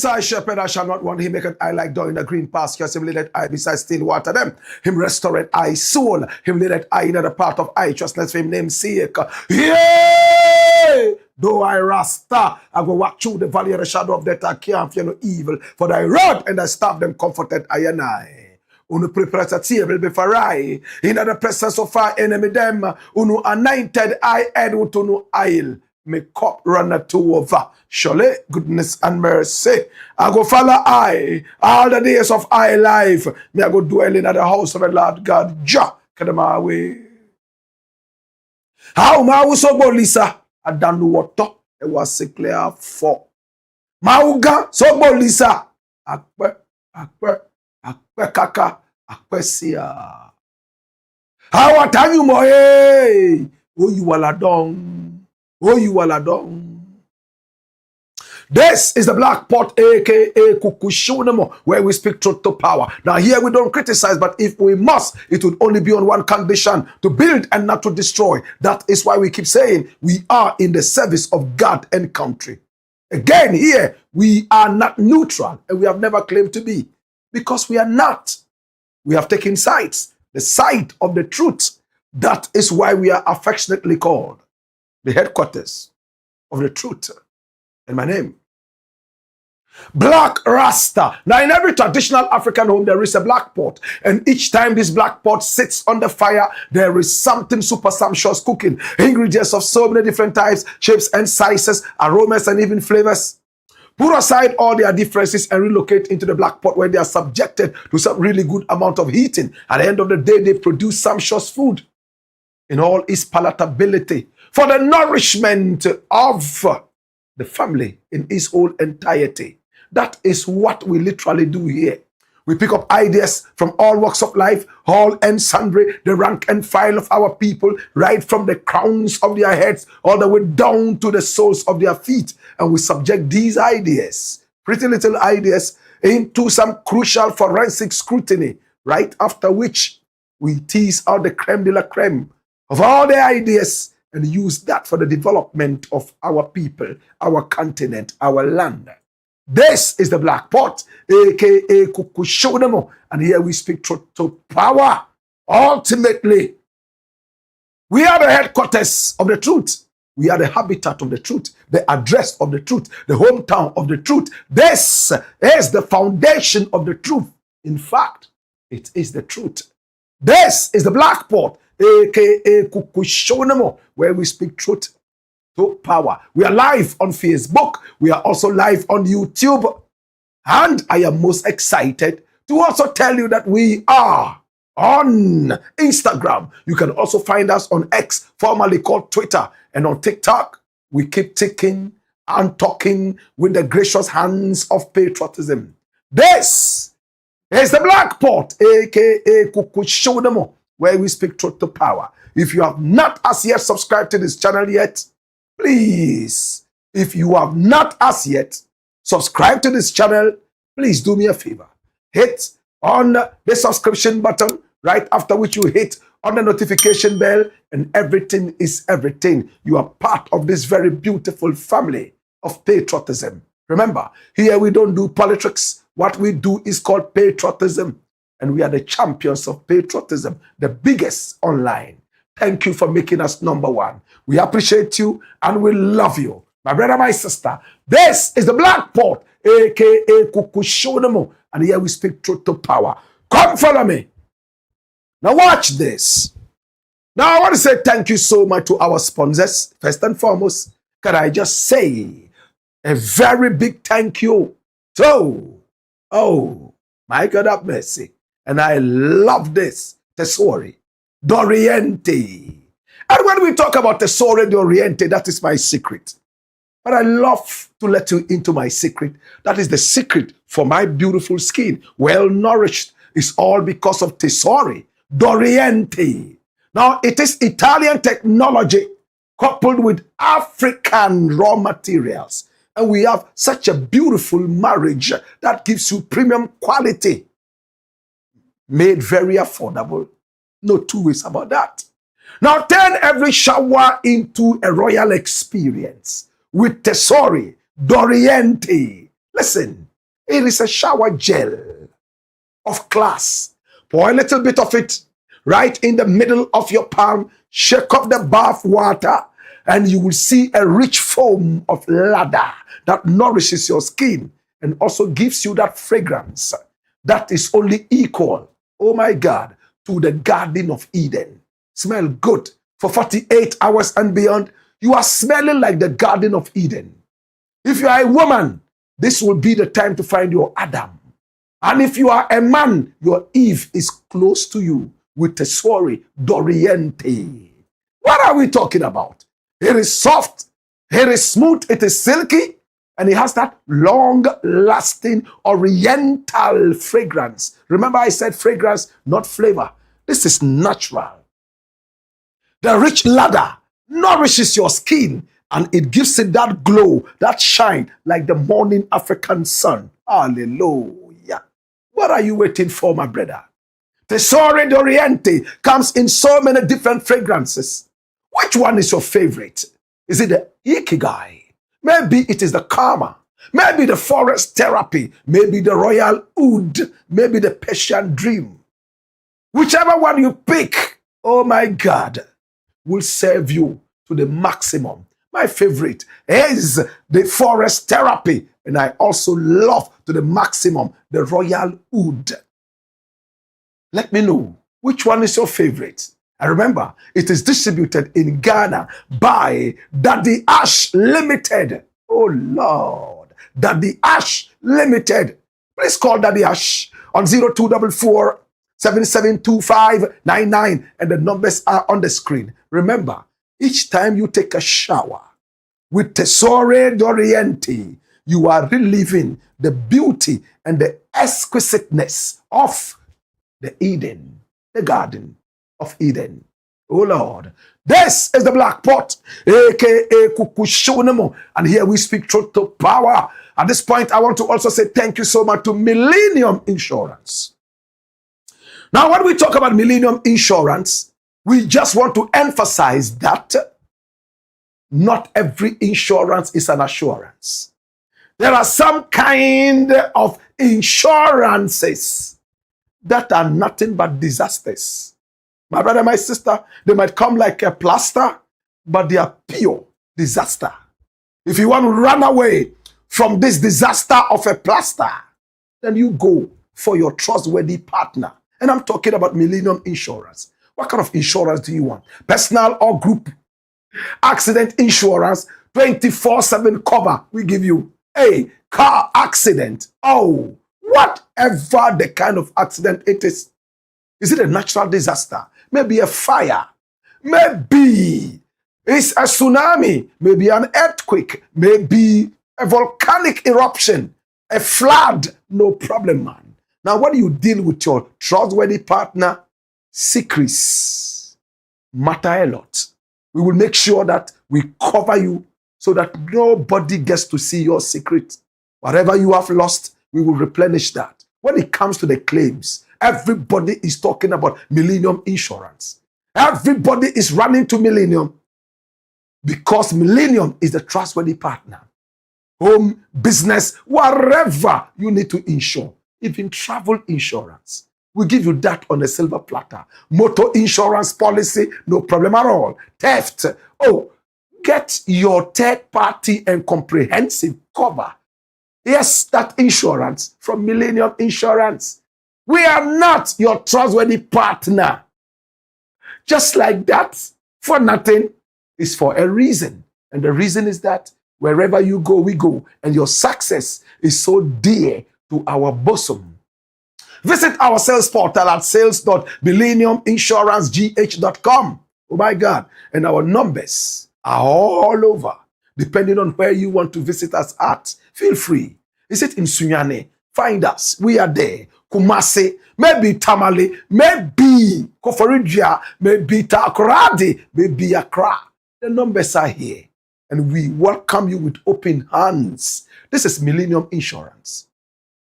I shepherd, I shall not want. He maketh I like down in the green pastures. Him leadeth I beside still water them. Him restoreth I soul. Him leadeth I in the path of righteousness for him name's sake. Yea! Though I Rasta, I go walk through the valley of the shadow of death, I can't fear no evil. For thy rod and thy staff them comforted I and I. Unu prepares a table before I. In the presence of our enemy them. Unu anointed I head with unu oil. My cup runneth over. Surely goodness and mercy I go follow I all the days of I life. Me I go dwell in the house of the Lord God. Jah kadama way. How ma so bolisa adandu water e was clear for. Mauga so bolisa akpe kaka akpe sia. How atanyu mo eh. Oh you all done. Oh you all done. This is the Black Pot, aka Kukushunamo, where we speak truth to power. Now here we don't criticize, but if we must, it would only be on one condition: to build and not to destroy. That is why we keep saying we are in the service of God and country. Again, here we are not neutral, and we have never claimed to be, because we are not. We have taken sides, the side of the truth. That is why we are affectionately called the headquarters of the truth. In my name, Blakk RASTA. Now, in every traditional African home, there is a black pot. And each time this black pot sits on the fire, there is something super sumptuous cooking. Ingredients of so many different types, shapes and sizes, aromas and even flavors. Put aside all their differences and relocate into the black pot where they are subjected to some really good amount of heating. At the end of the day, they produce sumptuous food in all its palatability for the nourishment of the family in its whole entirety. That is what we literally do here. We pick up ideas from all walks of life, all and sundry, the rank and file of our people, right from the crowns of their heads all the way down to the soles of their feet. And we subject these ideas, pretty little ideas, into some crucial forensic scrutiny, right after which we tease out the creme de la creme of all the ideas and use that for the development of our people, our continent, our land. This is the Black Pot, aka Kukushonamo, and here we speak truth to power. Ultimately, we are the headquarters of the truth. We are the habitat of the truth, the address of the truth, the hometown of the truth. This is the foundation of the truth. In fact, it is the truth. This is the Black Pot, aka Kukushonamo, where we speak truth to power. We are live on Facebook. We are also live on YouTube. And I am most excited to also tell you that we are on Instagram. You can also find us on X, formerly called Twitter. And on TikTok, we keep ticking and talking with the gracious hands of patriotism. This is the Black Pot, aka Kukushonamo, where we speak truth to power. If you have not as yet subscribed to this channel yet, please, if you have not as yet subscribed to this channel, please do me a favor. Hit on the subscription button, right after which you hit on the notification bell, and everything is everything. You are part of this very beautiful family of patriotism. Remember, here we don't do politics. What we do is called patriotism. And we are the champions of patriotism, the biggest online. Thank you for making us number one. We appreciate you and we love you. My brother, my sister, this is the Black Pot, aka Kukushonamo, and here we speak truth to power. Come follow me. Now watch this. Now I want to say thank you so much to our sponsors. First and foremost, can I just say a very big thank you to, oh, my God have mercy. And I love this, Tesori, Doriente. And when we talk about Tesori, Doriente, that is my secret. But I love to let you into my secret. That is the secret for my beautiful skin. Well nourished is all because of Tesori, Doriente. Now, it is Italian technology coupled with African raw materials. And we have such a beautiful marriage that gives you premium quality. Made very affordable. No two ways about that. Now, turn every shower into a royal experience with Tesori, Doriente. Listen, it is a shower gel of class. Pour a little bit of it right in the middle of your palm, shake up the bath water, and you will see a rich foam of lather that nourishes your skin and also gives you that fragrance that is only equal, oh my God, to the Garden of Eden. Smell good for 48 hours and beyond. You are smelling like the Garden of Eden. If you are a woman, this will be the time to find your Adam. And if you are a man, your Eve is close to you with Tesori, Doriente. What are we talking about? It is soft, it is smooth, it is silky, and it has that long-lasting oriental fragrance. Remember I said fragrance, not flavor. This is natural. The rich lather nourishes your skin, and it gives it that glow, that shine, like the morning African sun. Hallelujah. What are you waiting for, my brother? Tesori Doriente comes in so many different fragrances. Which one is your favorite? Is it the Ikigai? Maybe it is the Karma. Maybe the Forest Therapy. Maybe the Royal Oud. Maybe the Persian Dream. Whichever one you pick, oh my God, will serve you to the maximum. My favorite is the Forest Therapy. And I also love to the maximum the Royal Oud. Let me know which one is your favorite. And remember, it is distributed in Ghana by Daddy Ash Limited. Oh Lord, Daddy Ash Limited. Please call Daddy Ash on 0244 772599 and the numbers are on the screen. Remember, each time you take a shower with Tesori Doriente, you are reliving the beauty and the exquisiteness of the Eden, the Garden of Eden. Oh Lord, this is the Black Pot, aka Kukushonemo, and here we speak truth to power. At this point, I want to also say thank you so much to Millennium Insurance. Now, when we talk about Millennium Insurance, we just want to emphasize that not every insurance is an assurance. There are some kind of insurances that are nothing but disasters. My brother, my sister, they might come like a plaster, but they are pure disaster. If you want to run away from this disaster of a plaster, then you go for your trustworthy partner. And I'm talking about Millennium Insurance. What kind of insurance do you want? Personal or group? Accident insurance, 24/7 cover. We give you a car accident. Oh, whatever the kind of accident it is. Is it a natural disaster? Maybe a fire. Maybe it's a tsunami. Maybe an earthquake. Maybe a volcanic eruption. A flood. No problem, man. Now, when you deal with your trustworthy partner, secrets matter a lot. We will make sure that we cover you so that nobody gets to see your secret. Whatever you have lost, we will replenish that. When it comes to the claims, everybody is talking about Millennium Insurance. Everybody is running to Millennium because Millennium is the trustworthy partner. Home, business, wherever you need to insure, even travel insurance. We give you that on a silver platter. Motor insurance policy, no problem at all. Theft, oh, get your third party and comprehensive cover. Yes, that insurance from Millennium Insurance. We are not your trustworthy partner. Just like that, for nothing is for a reason. And the reason is that wherever you go, we go. And your success is so dear to our bosom. Visit our sales portal at sales.millenniuminsurancegh.com. Oh my God. And our numbers are all over, depending on where you want to visit us at. Feel free. Is it in Sunyane? Find us. We are there. Kumasi, maybe Tamale, maybe Koforidua, maybe Takoradi, maybe Accra. The numbers are here. And we welcome you with open hands. This is Millennium Insurance,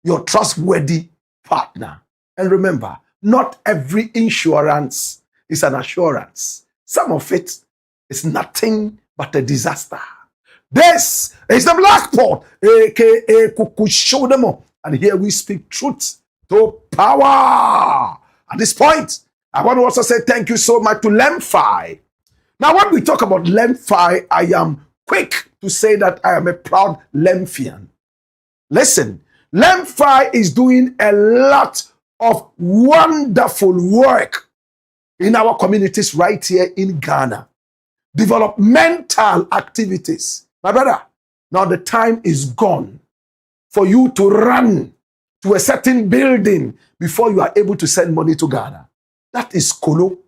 your trustworthy partner. And remember, not every insurance is an assurance. Some of it is nothing but a disaster. This is the Blakk Pot, aka Kukushodemo. And here we speak truth to power. At this point, I want to also say thank you so much to Lenfi. Now, when we talk about Lenfi, I am quick to say that I am a proud Lenfian. Listen, Lenfi is doing a lot of wonderful work in our communities right here in Ghana. Developmental activities. My brother, now the time is gone for you to run to a certain building before you are able to send money to Ghana. That is Kolo.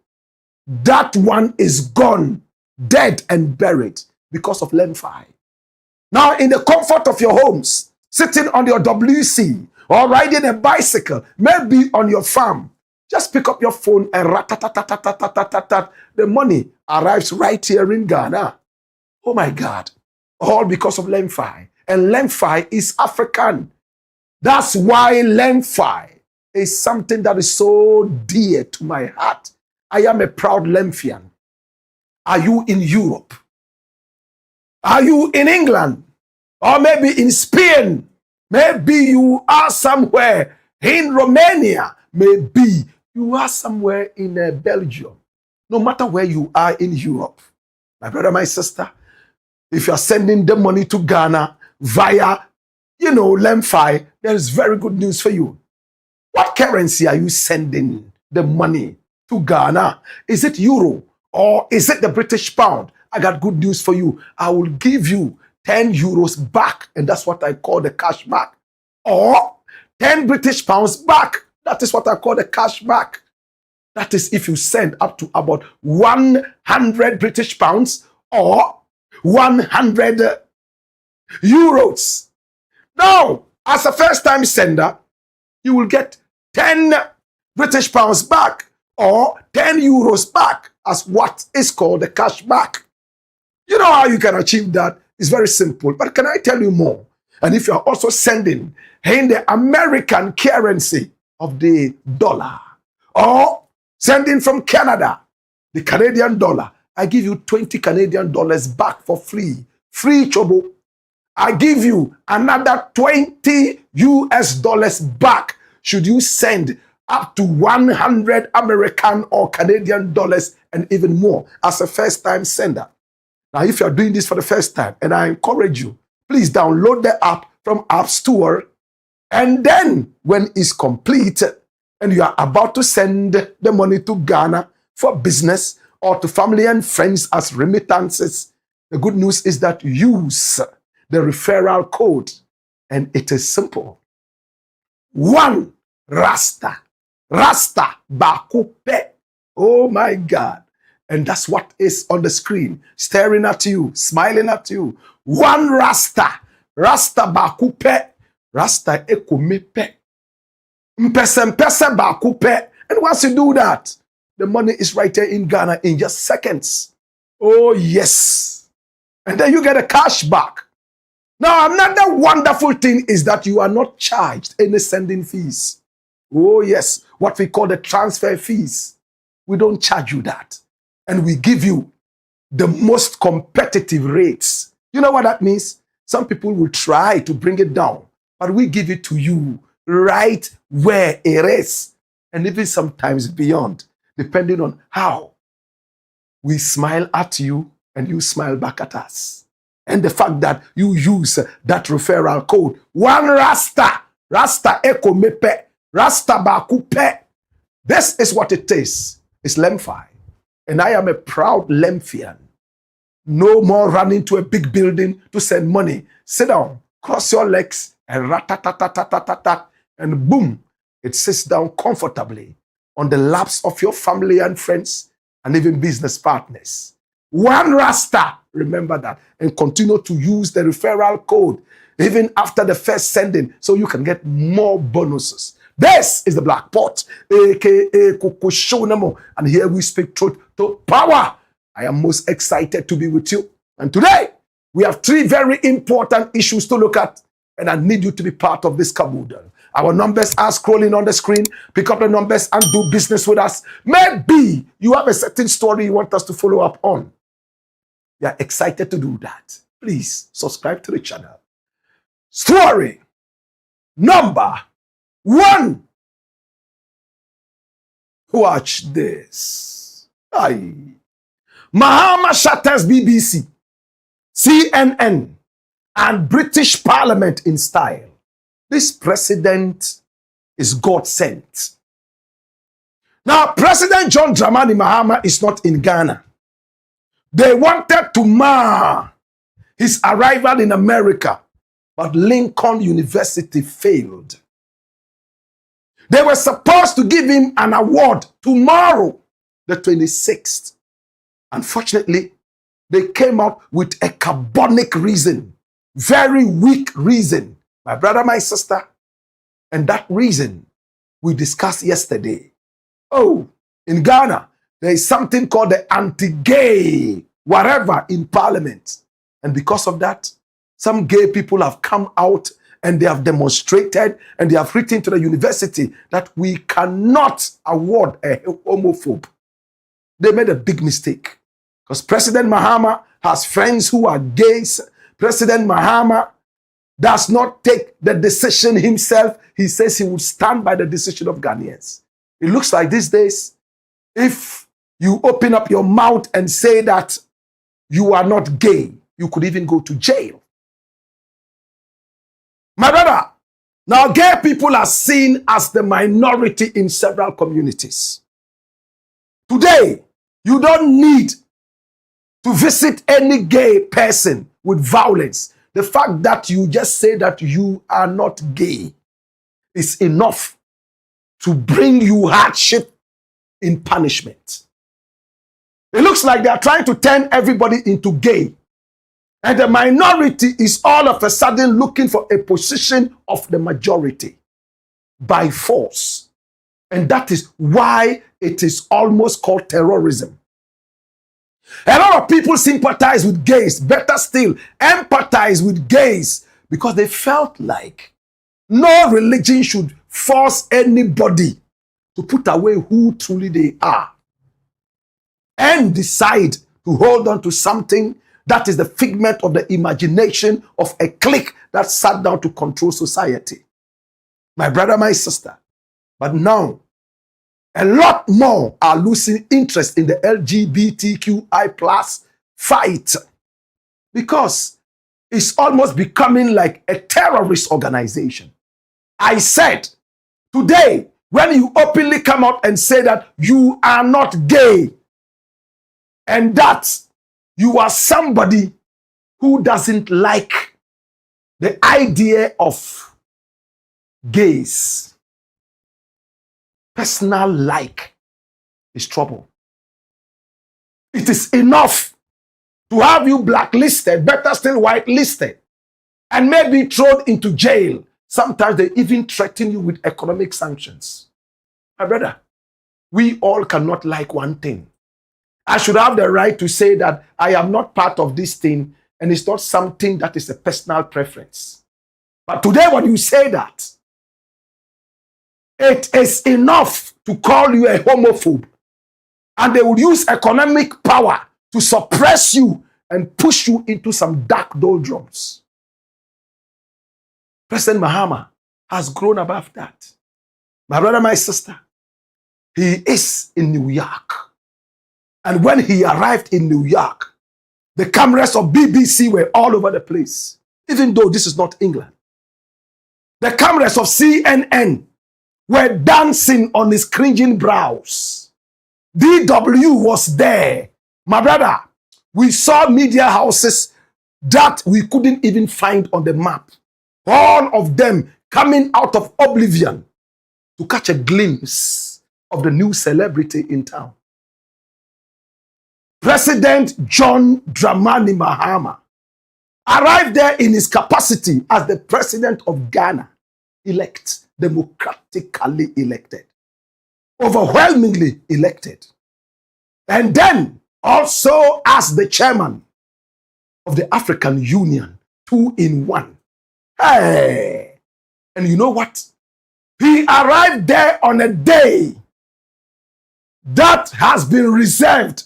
That one is gone, dead and buried because of Lenfi. Now, in the comfort of your homes, sitting on your WC or riding a bicycle, maybe on your farm, just pick up your phone and rat-tat-tat-tat-tat-tat-tat. The money arrives right here in Ghana. Oh my God. All because of Lenfi. And Lenfi is African. That's why Lenfi is something that is so dear to my heart. I am a proud Lenfian. Are you in Europe? Are you in England? Or maybe in Spain? Maybe you are somewhere in Romania. Maybe you are somewhere in Belgium. No matter where you are in Europe, my brother, my sister, if you are sending the money to Ghana via, Lenfi, there is very good news for you. What currency are you sending the money to Ghana? Is it euro or is it the British pound? I got good news for you. I will give you 10 euros back, and that's what I call the cash back. Or 10 British pounds back. That is what I call the cash back. That is if you send up to about 100 British pounds or 100 euros. Now, as a first-time sender, you will get 10 British pounds back or 10 euros back as what is called the cash back. You know how you can achieve that? It's very simple. But can I tell you more? And if you are also sending in the American currency of the dollar or sending from Canada, the Canadian dollar, I give you 20 Canadian dollars back for free. Free, Chobo. I give you another 20 US dollars back should you send up to 100 American or Canadian dollars and even more as a first-time sender. Now, if you're doing this for the first time, and I encourage you, please download the app from App Store. And then when it's complete and you are about to send the money to Ghana for business or to family and friends as remittances, the good news is that use the referral code. And it is simple. 1 RASTA. RASTA Bakupe. Oh my God. And that's what is on the screen, staring at you, smiling at you. 1 RASTA. RASTA Bakupe. RASTA Ekumepe. Mpese Bakupe. And once you do that, the money is right here in Ghana in just seconds. Oh, yes. And then you get a cash back. Now, another wonderful thing is that you are not charged any sending fees. Oh, yes. What we call the transfer fees. We don't charge you that. And we give you the most competitive rates. You know what that means? Some people will try to bring it down, but we give it to you right where it is. And even sometimes beyond, depending on how we smile at you and you smile back at us. And the fact that you use that referral code, 1 RASTA, RASTA Eko Mepe, RASTA Bakupe. This is what it is. It's Lenfi. And I am a proud Lenfian. No more running to a big building to send money. Sit down, cross your legs, and rat-tat-tat-tat-tat-tat, and boom, it sits down comfortably on the laps of your family and friends and even business partners. One RASTA, remember that, and continue to use the referral code even after the first sending so you can get more bonuses. This is the Blakk Pot, aka Kukushonamo, and here we speak truth to power. I am most excited to be with you. And today, we have 3 very important issues to look at, and I need you to be part of this caboodle. Our numbers are scrolling on the screen. Pick up the numbers and do business with us. Maybe you have a certain story you want us to follow up on. We are excited to do that. Please subscribe to the channel. Story number 1. Watch this. Aye. MAHAMA Shatters BBC, CNN, and British Parliament in style. This president is God sent. Now, President John Dramani Mahama is not in Ghana. They wanted to mar his arrival in America, but Lincoln University failed. They were supposed to give him an award tomorrow, the 26th. Unfortunately, they came up with a carbonic reason, very weak reason, my brother, my sister, and that reason we discussed yesterday. Oh, in Ghana, there is something called the anti-gay whatever in Parliament. And because of that, some gay people have come out and they have demonstrated and they have written to the university that we cannot award a homophobe. They made a big mistake because President Mahama has friends who are gays. President Mahama does not take the decision himself. He says he will stand by the decision of Ghanaians. It looks like these days, if you open up your mouth and say that you are not gay, you could even go to jail. My brother, now gay people are seen as the minority in several communities. Today, you don't need to visit any gay person with violence. The fact that you just say that you are not gay is enough to bring you hardship in punishment. It looks like they are trying to turn everybody into gay. And the minority is all of a sudden looking for a position of the majority by force. And that is why it is almost called terrorism. A lot of people sympathize with gays, better still, empathize with gays, because they felt like no religion should force anybody to put away who truly they are and decide to hold on to something that is the figment of the imagination of a clique that sat down to control society. My brother, my sister. But now, a lot more are losing interest in the LGBTQI plus fight because it's almost becoming like a terrorist organization. I said, today, when you openly come out and say that you are not gay and that you are somebody who doesn't like the idea of gays, personal like is trouble. It is enough to have you blacklisted, better still whitelisted, and maybe thrown into jail. Sometimes they even threaten you with economic sanctions. My brother, we all cannot like one thing. I should have the right to say that I am not part of this thing and it's not something that is a personal preference. But today when you say that, it is enough to call you a homophobe. And they will use economic power to suppress you and push you into some dark doldrums. President Mahama has grown above that. My brother, my sister, he is in New York. And when he arrived in New York, the cameras of BBC were all over the place, even though this is not England. The cameras of CNN were dancing on his cringing brows. DW was there. My brother, we saw media houses that we couldn't even find on the map. All of them coming out of oblivion to catch a glimpse of the new celebrity in town. President John Dramani Mahama arrived there in his capacity as the president of Ghana, elect, democratically elected, overwhelmingly elected. And then also as the chairman of the African Union, 2 in 1. Hey! And you know what? He arrived there on a day that has been reserved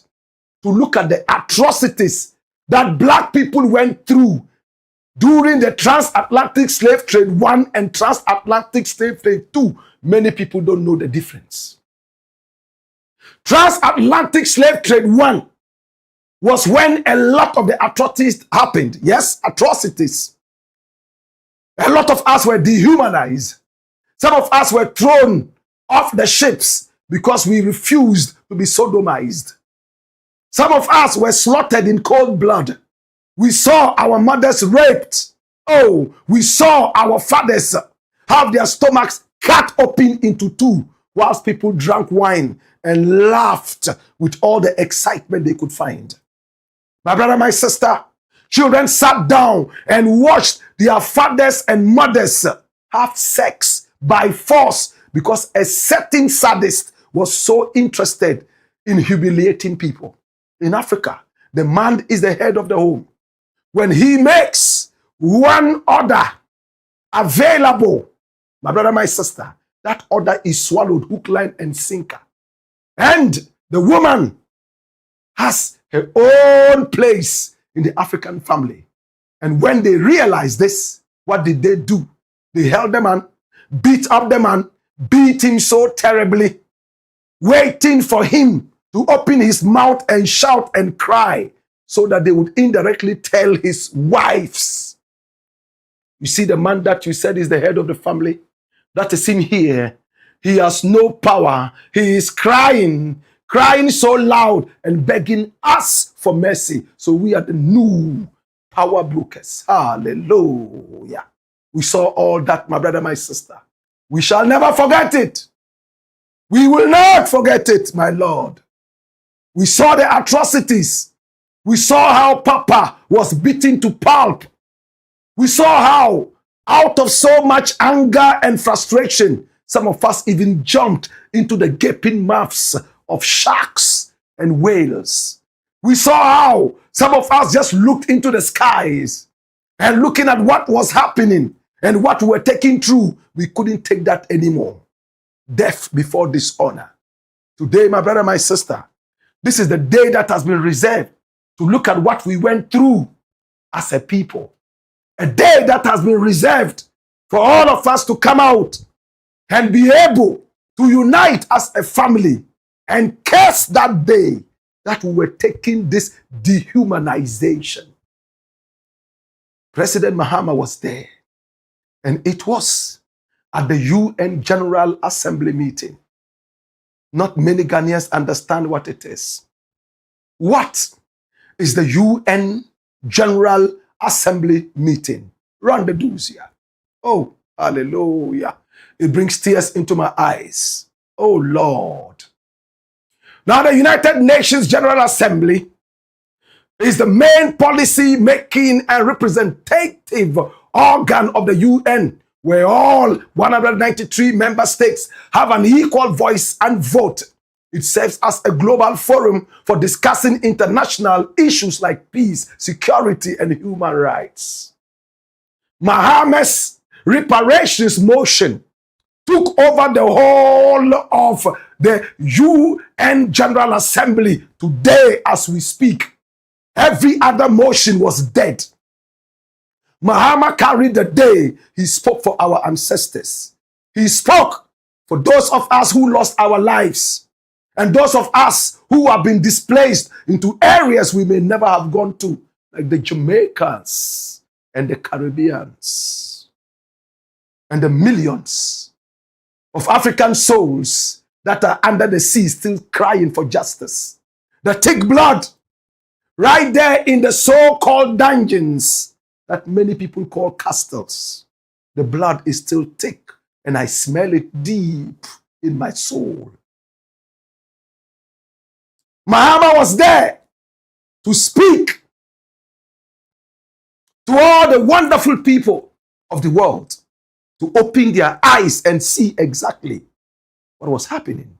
to look at the atrocities that black people went through during the transatlantic slave trade 1 and transatlantic slave trade 2. Many people don't know the difference. Transatlantic slave trade 1 was when a lot of the atrocities happened. Yes, atrocities. A lot of us were dehumanized. Some of us were thrown off the ships because we refused to be sodomized. Some of us were slaughtered in cold blood. We saw our mothers raped. Oh, we saw our fathers have their stomachs cut open into 2 whilst people drank wine and laughed with all the excitement they could find. My brother, my sister, children sat down and watched their fathers and mothers have sex by force because a certain sadist was so interested in humiliating people. In Africa, the man is the head of the home. When he makes one order available, my brother, my sister, that order is swallowed hook, line, and sinker. And the woman has her own place in the African family. And when they realized this, what did they do? They held the man, beat up the man, beat him so terribly, waiting for him to open his mouth and shout and cry so that they would indirectly tell his wives. You see the man that you said is the head of the family? That is him here. He has no power. He is crying so loud and begging us for mercy. So we are the new power brokers. Hallelujah. We saw all that, my brother, my sister. We shall never forget it. We will not forget it, my Lord. We saw the atrocities. We saw how Papa was beaten to pulp. We saw how, out of so much anger and frustration, some of us even jumped into the gaping mouths of sharks and whales. We saw how some of us just looked into the skies and looking at what was happening and what we were taking through, we couldn't take that anymore. Death before dishonor. Today, my brother, my sister, this is the day that has been reserved to look at what we went through as a people. A day that has been reserved for all of us to come out and be able to unite as a family and curse that day that we were taking this dehumanization. President Mahama was there, and it was at the UN General Assembly meeting. Not many Ghanaians understand what it is. What is the UN General Assembly meeting? Run the dues here. Oh, hallelujah. It brings tears into my eyes. Oh, Lord. Now, the United Nations General Assembly is the main policy-making and representative organ of the UN, where all 193 member states have an equal voice and vote. It serves as a global forum for discussing international issues like peace, security, and human rights. Mahama's reparations motion took over the whole of the UN General Assembly today as we speak. Every other motion was dead. Mahama carried the day. He spoke for our ancestors. He spoke for those of us who lost our lives and those of us who have been displaced into areas we may never have gone to, like the Jamaicans and the Caribbeans and the millions of African souls that are under the sea still crying for justice. The thick blood right there in the so-called dungeons that many people call castles. The blood is still thick, and I smell it deep in my soul. Mahama was there to speak to all the wonderful people of the world, to open their eyes and see exactly what was happening.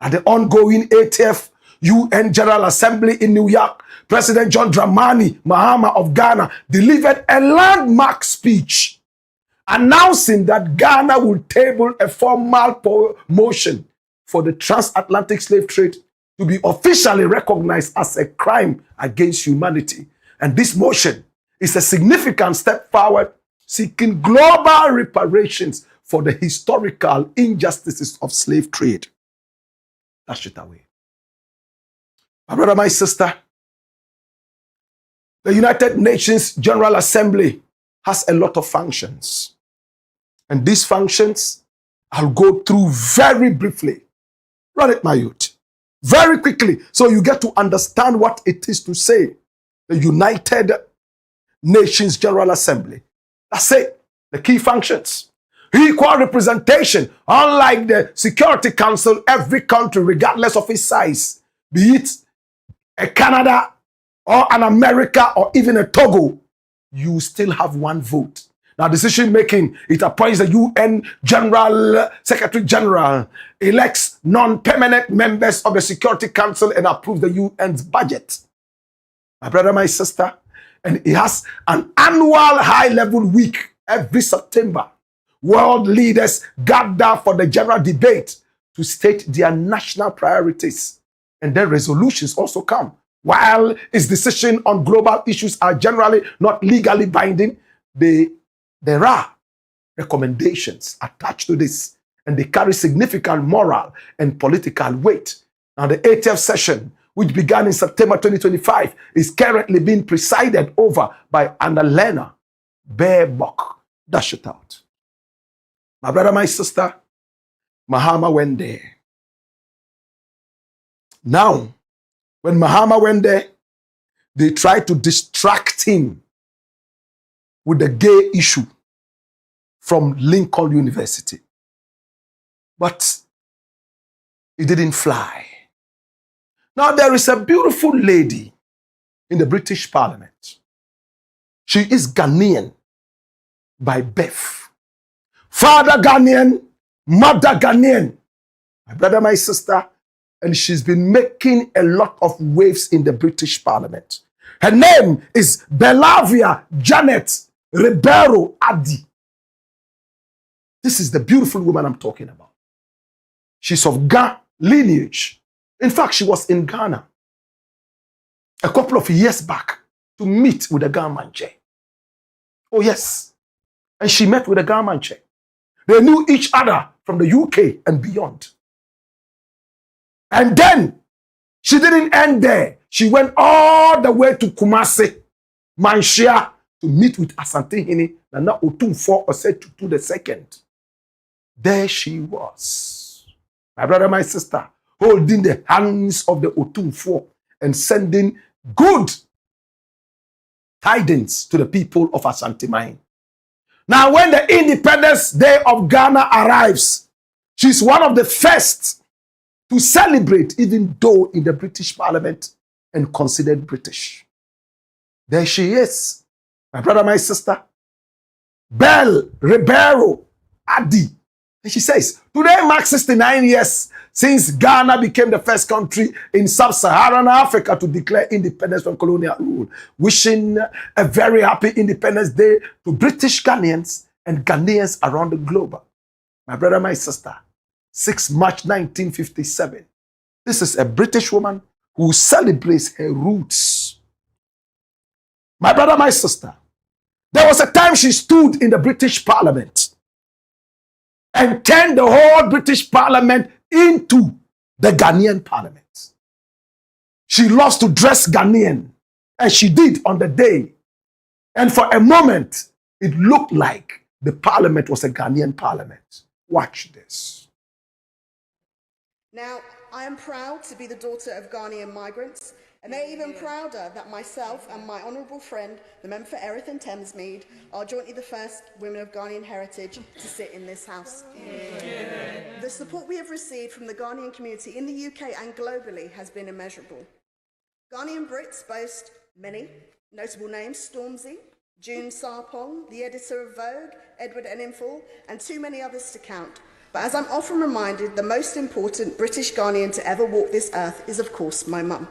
At the ongoing 80th UN General Assembly in New York, President John Dramani Mahama of Ghana delivered a landmark speech announcing that Ghana will table a formal motion for the transatlantic slave trade to be officially recognized as a crime against humanity. And this motion is a significant step forward, seeking global reparations for the historical injustices of slave trade. Dash it away. My brother, my sister, the United Nations General Assembly has a lot of functions. And these functions, I'll go through very briefly. Run it, my youth. Very quickly, so you get to understand what it is to say the United Nations General Assembly. That's it. The key functions. Equal representation. Unlike the Security Council, every country, regardless of its size, be it a Canada or an America or even a Togo, you still have one vote. Now, decision making, it appoints the UN General Secretary General, elects non-permanent members of the Security Council, and approves the UN's budget. My brother, my sister, and it has an annual high-level week every September. World leaders gather for the general debate to state their national priorities. And then resolutions also come. While its decisions on global issues are generally not legally binding, there are recommendations attached to this, and they carry significant moral and political weight. Now, the 80th session, which began in September 2025, is currently being presided over by Annalena Baerbock. Dash it out. My brother, my sister, Mahama went there. Now, when Mahama went there, they tried to distract him with the gay issue from Lincoln University. But it didn't fly. Now, there is a beautiful lady in the British Parliament. She is Ghanaian by birth. Father Ghanaian, mother Ghanaian. My brother, my sister, and she's been making a lot of waves in the British Parliament. Her name is Belavia Janet Ribeiro Adi. This is the beautiful woman I'm talking about. She's of Ga lineage. In fact, she was in Ghana a couple of years back to meet with a Gamanche. Oh, yes. And she met with a Gamanche. They knew each other from the UK and beyond. And then she didn't end there. She went all the way to Kumasi, Manshia, to meet with Asante Hini, Nana Otumfo Osetutu II. There she was. My brother, my sister, holding the hands of the Otumfo and sending good tidings to the people of Asante Mine. Now, when the Independence Day of Ghana arrives, she's one of the first to celebrate, even though in the British Parliament and considered British. There she is. My brother, my sister, Belle Ribeiro Adi. And she says, today marks 69 years since Ghana became the first country in sub-Saharan Africa to declare independence from colonial rule. Wishing a very happy Independence Day to British Ghanaians and Ghanaians around the globe. My brother, my sister, 6 March 1957. This is a British woman who celebrates her roots. My brother, my sister, there was a time she stood in the British Parliament and turned the whole British Parliament into the Ghanaian Parliament. She loves to dress Ghanaian, and she did on the day. And for a moment, it looked like the Parliament was a Ghanaian Parliament. Watch this. Now, I am proud to be the daughter of Ghanaian migrants, and they're even prouder that myself and my honourable friend, the member for Erith and Thamesmead, are jointly the first women of Ghanaian heritage to sit in this House. Yeah. The support we have received from the Ghanaian community in the UK and globally has been immeasurable. Ghanaian Brits boast many notable names: Stormzy, June Sarpong, the editor of Vogue, Edward Enninful, and too many others to count. But as I'm often reminded, the most important British Ghanaian to ever walk this earth is, of course, my mum.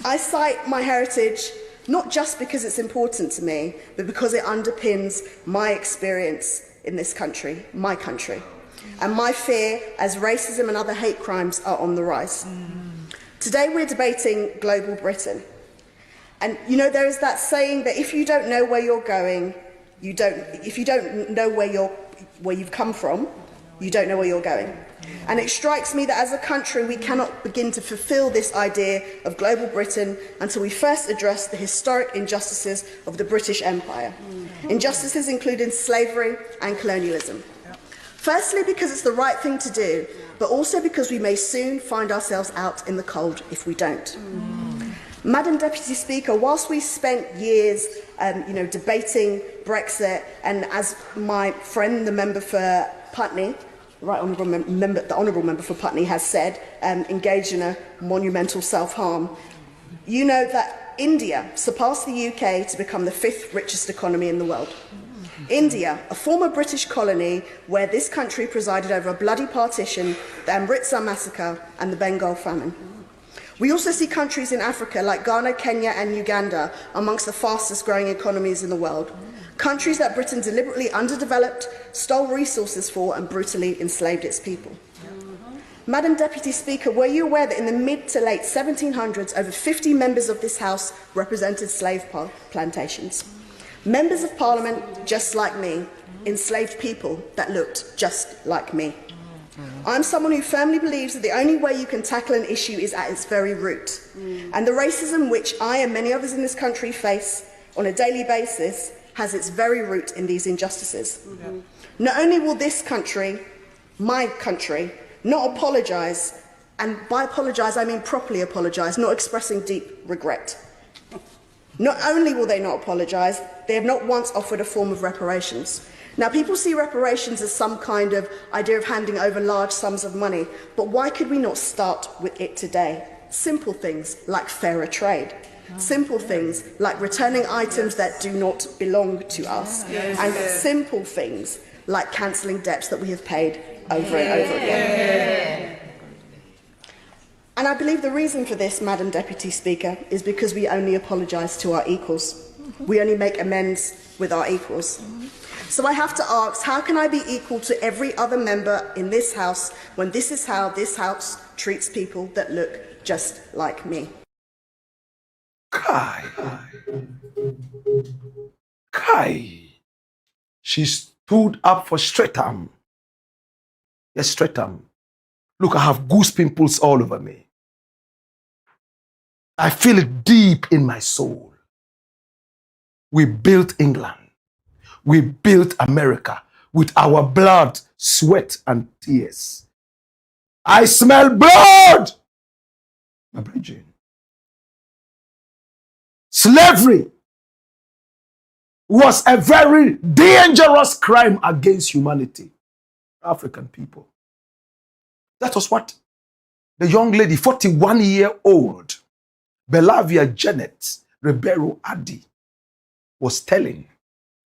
I cite my heritage not just because it's important to me, but because it underpins my experience in this country, my country, and my fear as racism and other hate crimes are on the rise. Today we're debating global Britain. And you know, there is that saying that if you don't know where you're going, if you don't know where you've come from, you don't know where you're going. And it strikes me that as a country, we cannot begin to fulfill this idea of global Britain until we first address the historic injustices of the British Empire. Injustices including slavery and colonialism. Firstly, because it's the right thing to do, but also because we may soon find ourselves out in the cold if we don't. Madam Deputy Speaker, whilst we spent years debating Brexit, and as my friend, the member for Putney, the honourable member for Putney has said, engaged in a monumental self-harm, you know that India surpassed the UK to become the 5th richest economy in the world. India, a former British colony where this country presided over a bloody partition, the Amritsar massacre and the Bengal famine. We also see countries in Africa like Ghana, Kenya and Uganda amongst the fastest growing economies in the world. Countries that Britain deliberately underdeveloped, stole resources for and brutally enslaved its people. Madam Deputy Speaker, were you aware that in the mid to late 1700s, over 50 members of this House represented slave plantations? Members of Parliament, just like me, enslaved people that looked just like me. I'm someone who firmly believes that the only way you can tackle an issue is at its very root. And the racism which I and many others in this country face on a daily basis has its very root in these injustices. Not only will this country, my country, not apologise, and by apologise I mean properly apologise, not expressing deep regret. Not only will they not apologise, they have not once offered a form of reparations. Now, people see reparations as some kind of idea of handing over large sums of money, but why could we not start with it today? Simple things like fairer trade. Simple things like returning items that do not belong to us. And simple things like cancelling debts that we have paid over and over again. And I believe the reason for this, Madam Deputy Speaker, is because we only apologise to our equals. We only make amends with our equals. So I have to ask, how can I be equal to every other member in this House when this is how this House treats people that look just like me? Kai. She stood up for Streatham. Yes, Streatham. Look, I have goose pimples all over me. I feel it deep in my soul. We built England. We built America with our blood, sweat, and tears. I smell blood! My brethren. Slavery was a very dangerous crime against humanity. African people. That was what the young lady, 41-year-old, Belavia Janet Ribeiro Addy, was telling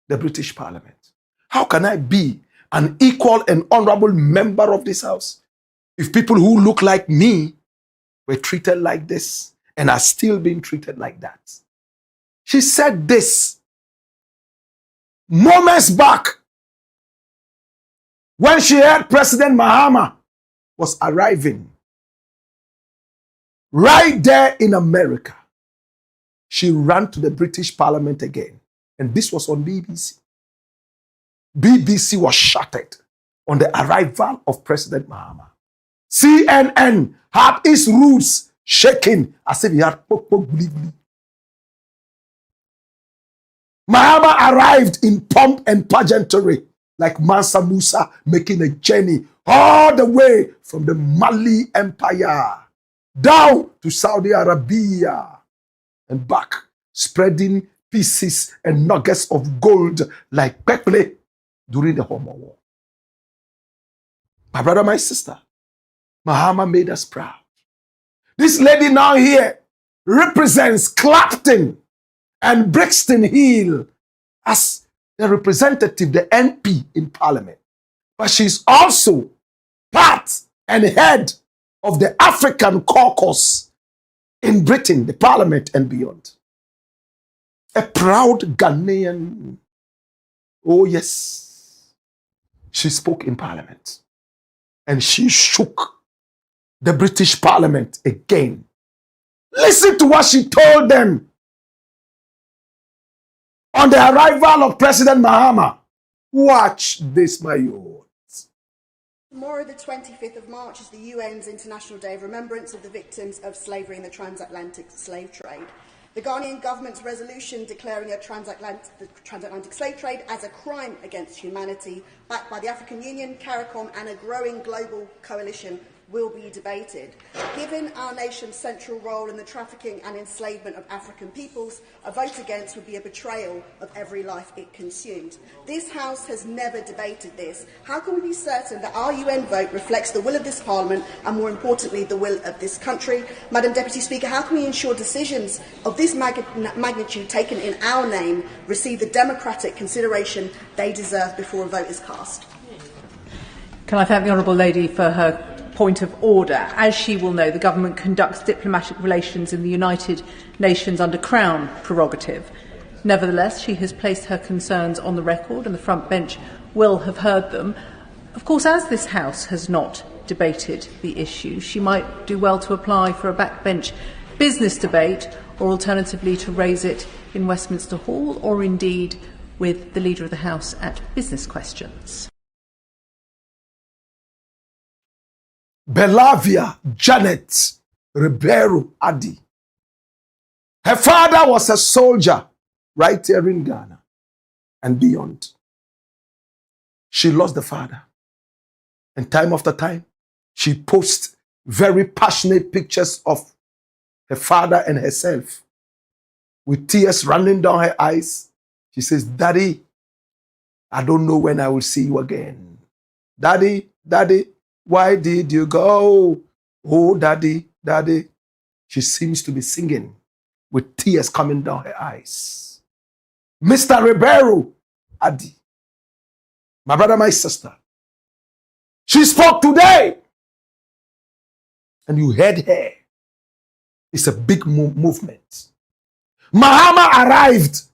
the British Parliament. How can I be an equal and honorable member of this House if people who look like me were treated like this and are still being treated like that? She said this moments back when she heard President Mahama was arriving right there in America. She ran to the British Parliament again. And this was on BBC. BBC was shattered on the arrival of President Mahama. CNN had its roots shaking as if he had Mahama arrived in pomp and pageantry like Mansa Musa making a journey all the way from the Mali Empire down to Saudi Arabia and back, spreading pieces and nuggets of gold like pepper during the Homo War. My brother, my sister, Mahama made us proud. This lady now here represents Clapton and Brixton Hill as the representative, the MP in Parliament. But she's also part and head of the African caucus in Britain, the Parliament and beyond. A proud Ghanaian. Oh yes. She spoke in Parliament. And she shook the British Parliament again. Listen to what she told them on the arrival of President Mahama. Watch this, my lords. Tomorrow, the 25th of March, is the UN's International Day of Remembrance of the victims of slavery in the transatlantic slave trade. The Ghanaian government's resolution declaring the transatlantic slave trade as a crime against humanity, backed by the African Union, CARICOM and a growing global coalition, will be debated. Given our nation's central role in the trafficking and enslavement of African peoples, a vote against would be a betrayal of every life it consumed. This House has never debated this. How can we be certain that our UN vote reflects the will of this Parliament and, more importantly, the will of this country? Madam Deputy Speaker, how can we ensure decisions of this magnitude taken in our name receive the democratic consideration they deserve before a vote is cast? Can I thank the Honourable Lady for her point of order. As she will know, the government conducts diplomatic relations in the United Nations under Crown prerogative. Nevertheless, she has placed her concerns on the record and the front bench will have heard them. Of course, as this House has not debated the issue, she might do well to apply for a backbench business debate or alternatively to raise it in Westminster Hall or indeed with the Leader of the House at business questions. Belavia Janet Ribeiro Adi. Her father was a soldier right here in Ghana and beyond. She lost the father. And time after time, she posts very passionate pictures of her father and herself with tears running down her eyes. She says, "Daddy, I don't know when I will see you again. Daddy, Daddy, why did you go? Oh, Daddy, Daddy." She seems to be singing with tears coming down her eyes. Mr. Ribeiro Adi, my brother, my sister, she spoke today. And you heard her. It's a big movement. Mahama arrived.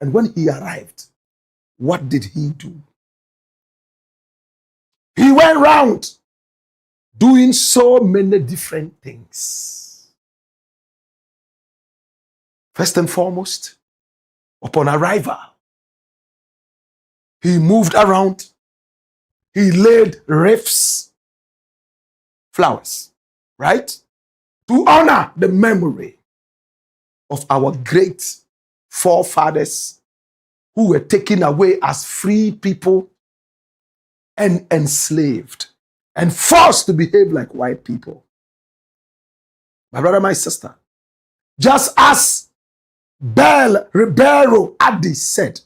And when he arrived, what did he do? He went round doing so many different things. First and foremost, upon arrival, he moved around. He laid wreaths, flowers, right? To honor the memory of our great forefathers who were taken away as free people and enslaved and forced to behave like white people. My brother, my sister, just as Bell Ribeiro Adi said,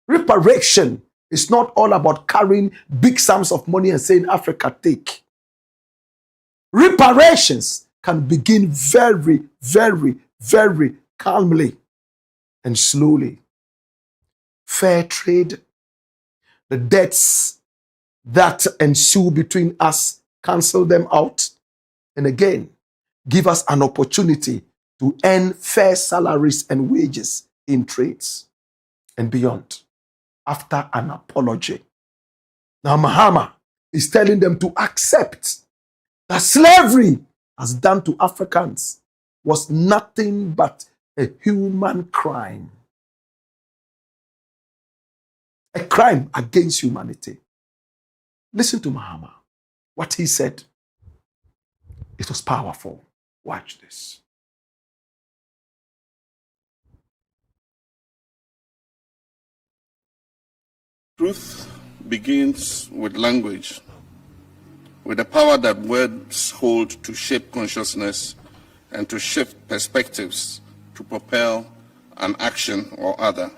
reparation is not all about carrying big sums of money and saying, "Africa, take." Reparations can begin very, very, very calmly and slowly. Fair trade, the debts that ensue between us, cancel them out. And again, give us an opportunity to earn fair salaries and wages in trades and beyond after an apology. Now, Mahama is telling them to accept that slavery has done to Africans was nothing but a human crime. A crime against humanity. Listen to Mahama. What he said, it was powerful. Watch this. Truth begins with language. with the power that words hold to shape consciousness and to shift perspectives to propel an action or other.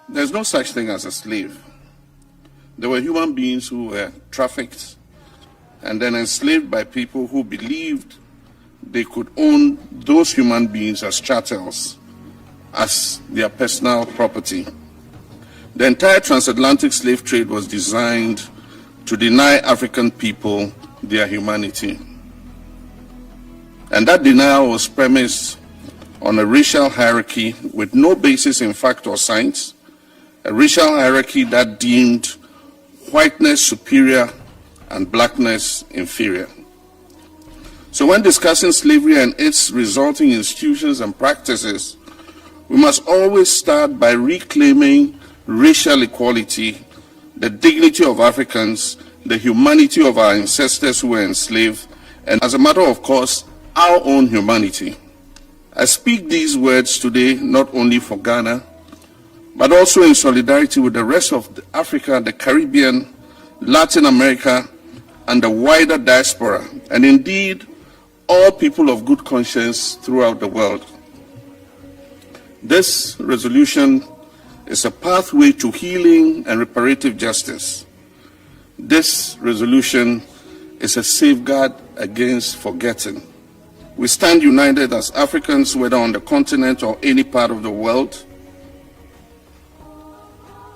There's no such thing as a slave. There were human beings who were trafficked and then enslaved by people who believed they could own those human beings as chattels, as their personal property. The entire transatlantic slave trade was designed to deny African people their humanity. And that denial was premised on a racial hierarchy with no basis in fact or science, a racial hierarchy that deemed whiteness superior and blackness inferior. So when discussing slavery and its resulting institutions and practices, we must always start by reclaiming racial equality, the dignity of Africans, the humanity of our ancestors who were enslaved, and as a matter of course, our own humanity. I speak these words today not only for Ghana, but also in solidarity with the rest of Africa, the Caribbean, Latin America, and the wider diaspora, and indeed all people of good conscience throughout the world. This resolution is a pathway to healing and reparative justice. This resolution is a safeguard against forgetting. We stand united as Africans, whether on the continent or any part of the world,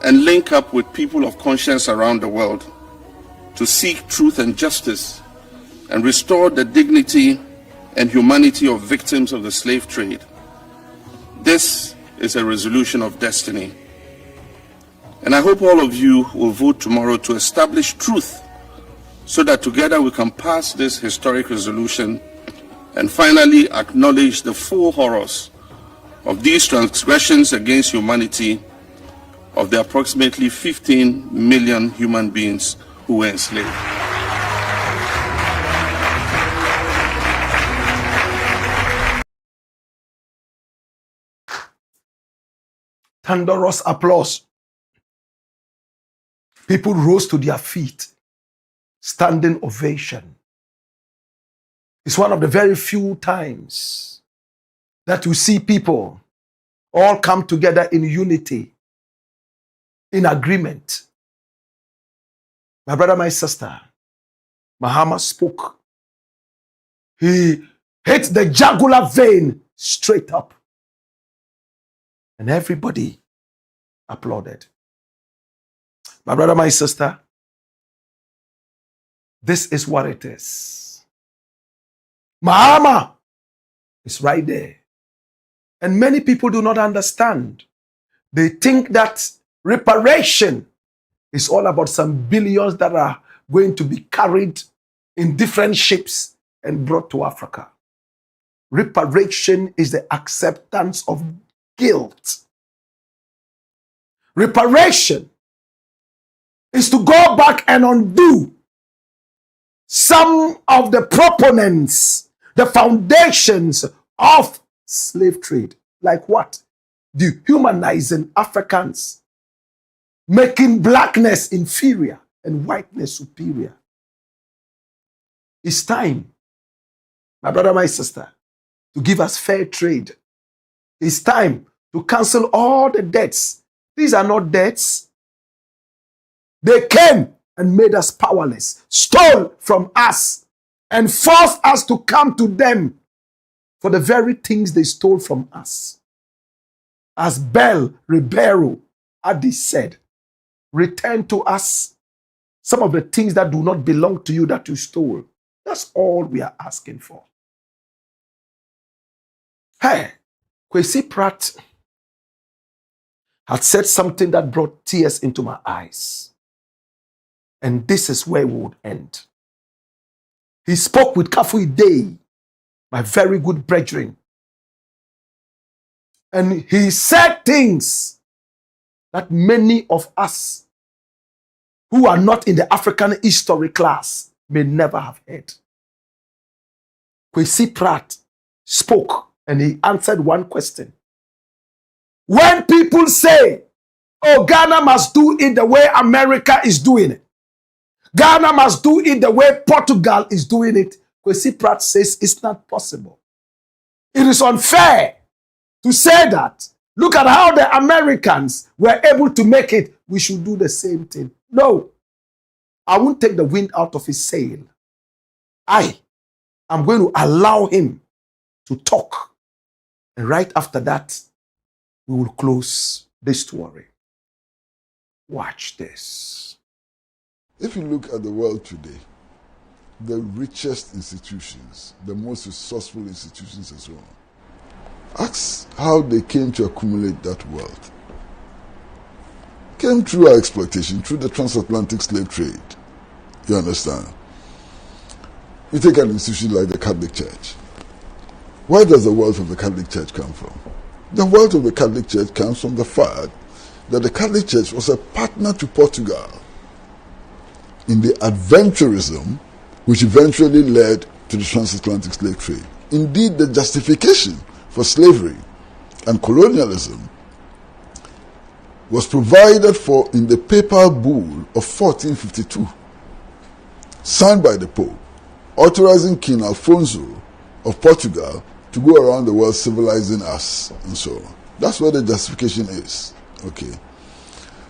and link up with people of conscience around the world to seek truth and justice and restore the dignity and humanity of victims of the slave trade. This is a resolution of destiny. And I hope all of you will vote tomorrow to establish truth so that together we can pass this historic resolution and finally acknowledge the full horrors of these transgressions against humanity of the approximately 15 million human beings who were enslaved. Thunderous applause. People rose to their feet. Standing ovation. It's one of the very few times that you see people all come together in unity, in agreement. My brother, my sister, Mahama spoke. He hit the jugular vein straight up. And everybody applauded. My brother, my sister, this is what it is. Mahama is right there. And many people do not understand. They think that reparation is all about some billions that are going to be carried in different ships and brought to Africa. Reparation is the acceptance of guilt. Reparation is to go back and undo some of the proponents, the foundations of slave trade. Like what? Dehumanizing Africans, making blackness inferior and whiteness superior. It's time, my brother, my sister, to give us fair trade. It's time to cancel all the debts. These are not debts. They came and made us powerless, stole from us, and forced us to come to them for the very things they stole from us. As Bel Ribeiro Adi said, return to us some of the things that do not belong to you that you stole. That's all we are asking for. Hey, Kwesi Pratt had said something that brought tears into my eyes. And this is where we would end. He spoke with Kafui Day, my very good brethren. And he said things that many of us who are not in the African history class may never have heard. Kwesi Pratt spoke and he answered one question. When people say, oh, Ghana must do it the way America is doing it, Ghana must do it the way Portugal is doing it. Kwesi Pratt says it's not possible. It is unfair to say that. Look at how the Americans were able to make it. We should do the same thing. No. I won't take the wind out of his sail. I am going to allow him to talk. And right after that, we will close this story. Watch this. If you look at the world today, the richest institutions, the most resourceful institutions and so on, ask how they came to accumulate that wealth. Came through our exploitation, through the transatlantic slave trade. You understand? You take an institution like the Catholic Church. Where does the wealth of the Catholic Church come from? The wealth of the Catholic Church comes from the fact that the Catholic Church was a partner to Portugal in the adventurism which eventually led to the transatlantic slave trade. Indeed, the justification for slavery and colonialism was provided for in the papal bull of 1452, signed by the Pope, authorizing King Alfonso of Portugal to go around the world civilizing us and so on. That's where the justification is. Okay.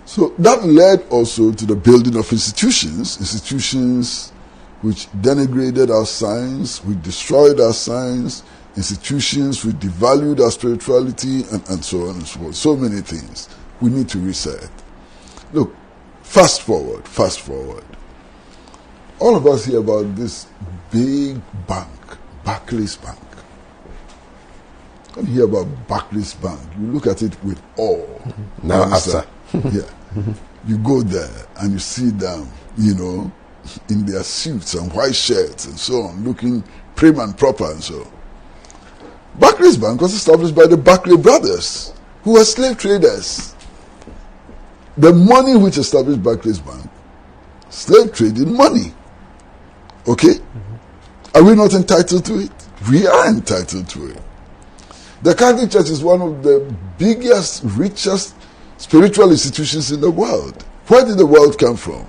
So that led also to the building of institutions which denigrated our science, which destroyed our science, institutions which devalued our spirituality, and so on and so forth. So many things. We need to reset. Look, fast forward. All of us hear about this big bank, Barclays Bank. When you hear about Barclays Bank, you look at it with awe. Now after. Yeah. You go there and you see them, you know, in their suits and white shirts and so on, looking prim and proper and so on. Barclays Bank was established by the Barclay brothers, who were slave traders. The money which established Barclays Bank, slave trading money. Okay? Are we not entitled to it? We are entitled to it. The Catholic Church is one of the biggest, richest spiritual institutions in the world. Where did the wealth come from?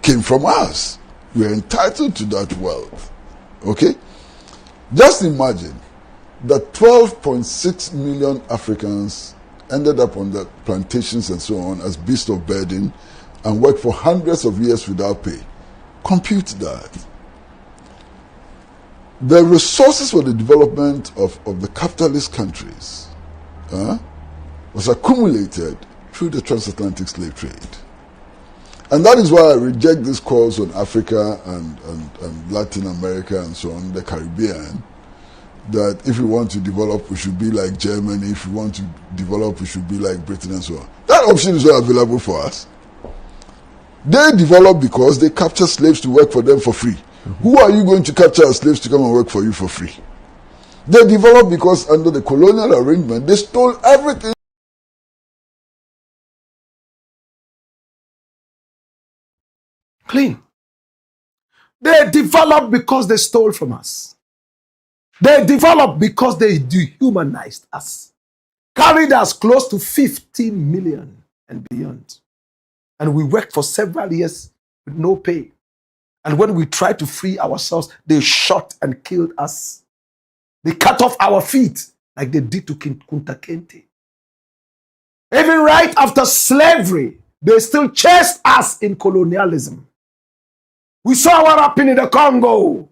Came from us. We are entitled to that wealth. Okay? Just imagine that 12.6 million Africans ended up on the plantations and so on as beasts of burden and worked for hundreds of years without pay. Compute that. The resources for the development of the capitalist countries was accumulated through the transatlantic slave trade. And that is why I reject these calls on Africa and Latin America and so on, the Caribbean, that if we want to develop, we should be like Germany. If we want to develop, we should be like Britain and so on. That option is not available for us. They develop because they capture slaves to work for them for free. Who are you going to capture as slaves to come and work for you for free? They develop because under the colonial arrangement, they stole everything. Clean. They developed because they stole from us. They developed because they dehumanized us. Carried us close to 15 million and beyond. And we worked for several years with no pay. And when we tried to free ourselves, they shot and killed us. They cut off our feet like they did to King Kunta Kinte. Even right after slavery, they still chased us in colonialism. We saw what happened in the Congo.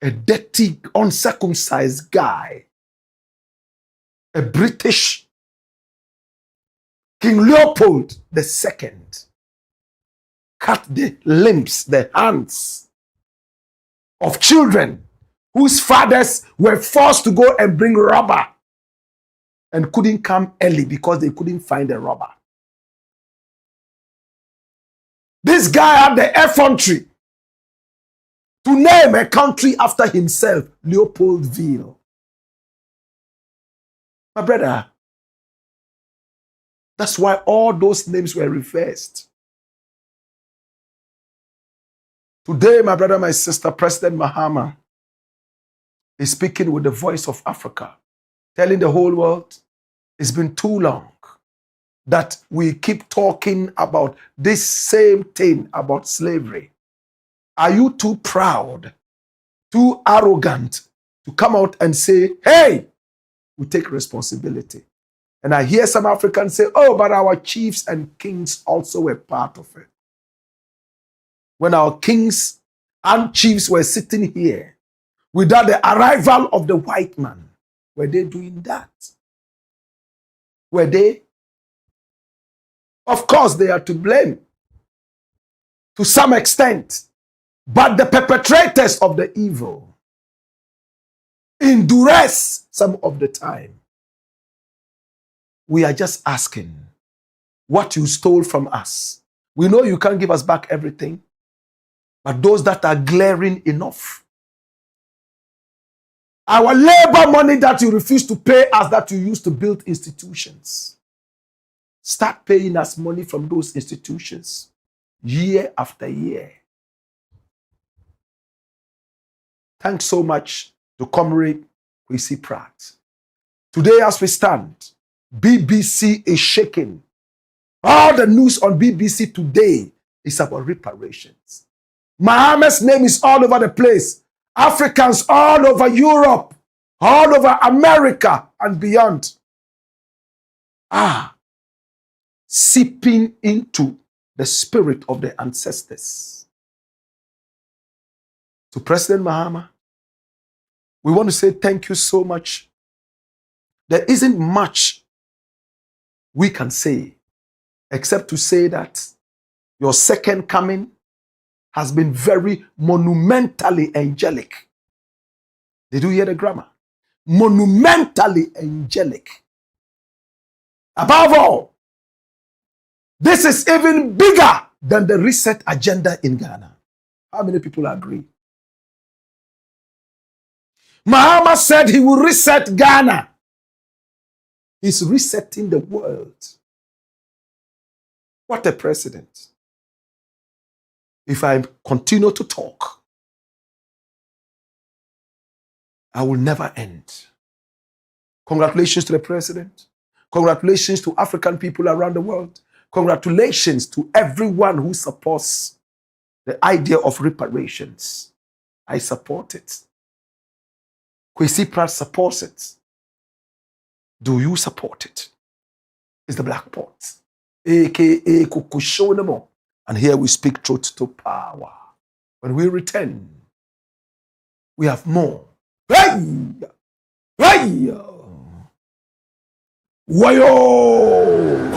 A dirty, uncircumcised guy, a British King Leopold II, cut the limbs, the hands of children whose fathers were forced to go and bring rubber and couldn't come early because they couldn't find the rubber. This guy had the effrontery to name a country after himself, Leopoldville. My brother, that's why all those names were reversed. Today, my brother, my sister, President Mahama is speaking with the voice of Africa, telling the whole world it's been too long. that we keep talking about this same thing about slavery? Are you too proud, too arrogant to come out and say, hey, we take responsibility? And I hear some Africans say, oh, but our chiefs and kings also were part of it. When our kings and chiefs were sitting here without the arrival of the white man, were they doing that? Were they? Of course, they are to blame to some extent, but the perpetrators of the evil in duress some of the time. We are just asking what you stole from us. We know you can't give us back everything, but those that are glaring enough. Our labor money that you refuse to pay us, that you use to build institutions. Start paying us money from those institutions year after year. Thanks so much to Comrade Kwesi Pratt. Today as we stand, BBC is shaking. All the news on BBC today is about reparations. Mahama's name is all over the place. Africans all over Europe, all over America and beyond are seeping into the spirit of the ancestors. To President Mahama, we want to say thank you so much. There isn't much we can say except to say that your second coming has been very monumentally angelic. Did you hear the grammar? Monumentally angelic. Above all, this is even bigger than the reset agenda in Ghana. How many people agree? Mahama said he will reset Ghana. He's resetting the world. What a president. If I continue to talk, I will never end. Congratulations to the president. Congratulations to African people around the world. Congratulations to everyone who supports the idea of reparations. I support it. Kwesi Pratt supports it. Do you support it? It's the Black Pot, aka Kukushonemo. And here we speak truth to power. When we return, we have more. Hey! Hey! Wayo!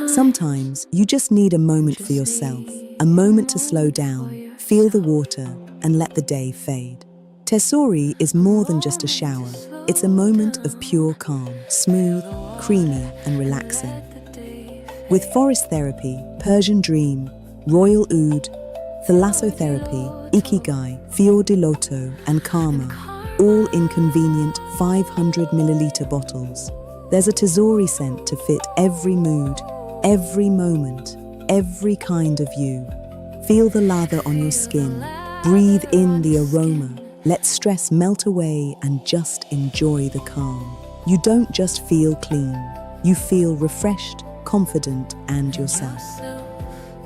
Sometimes you just need a moment for yourself, a moment to slow down, feel the water, and let the day fade. Tesori is more than just a shower. It's a moment of pure calm, smooth, creamy, and relaxing. With forest therapy, Persian dream, royal oud, thalassotherapy, ikigai, fior di loto, and karma, all in convenient 500 milliliter bottles. There's a Tesori scent to fit every mood, every moment, every kind of you. Feel the lather on your skin. Breathe in the aroma. Let stress melt away and just enjoy the calm. You don't just feel clean. You feel refreshed, confident, and yourself.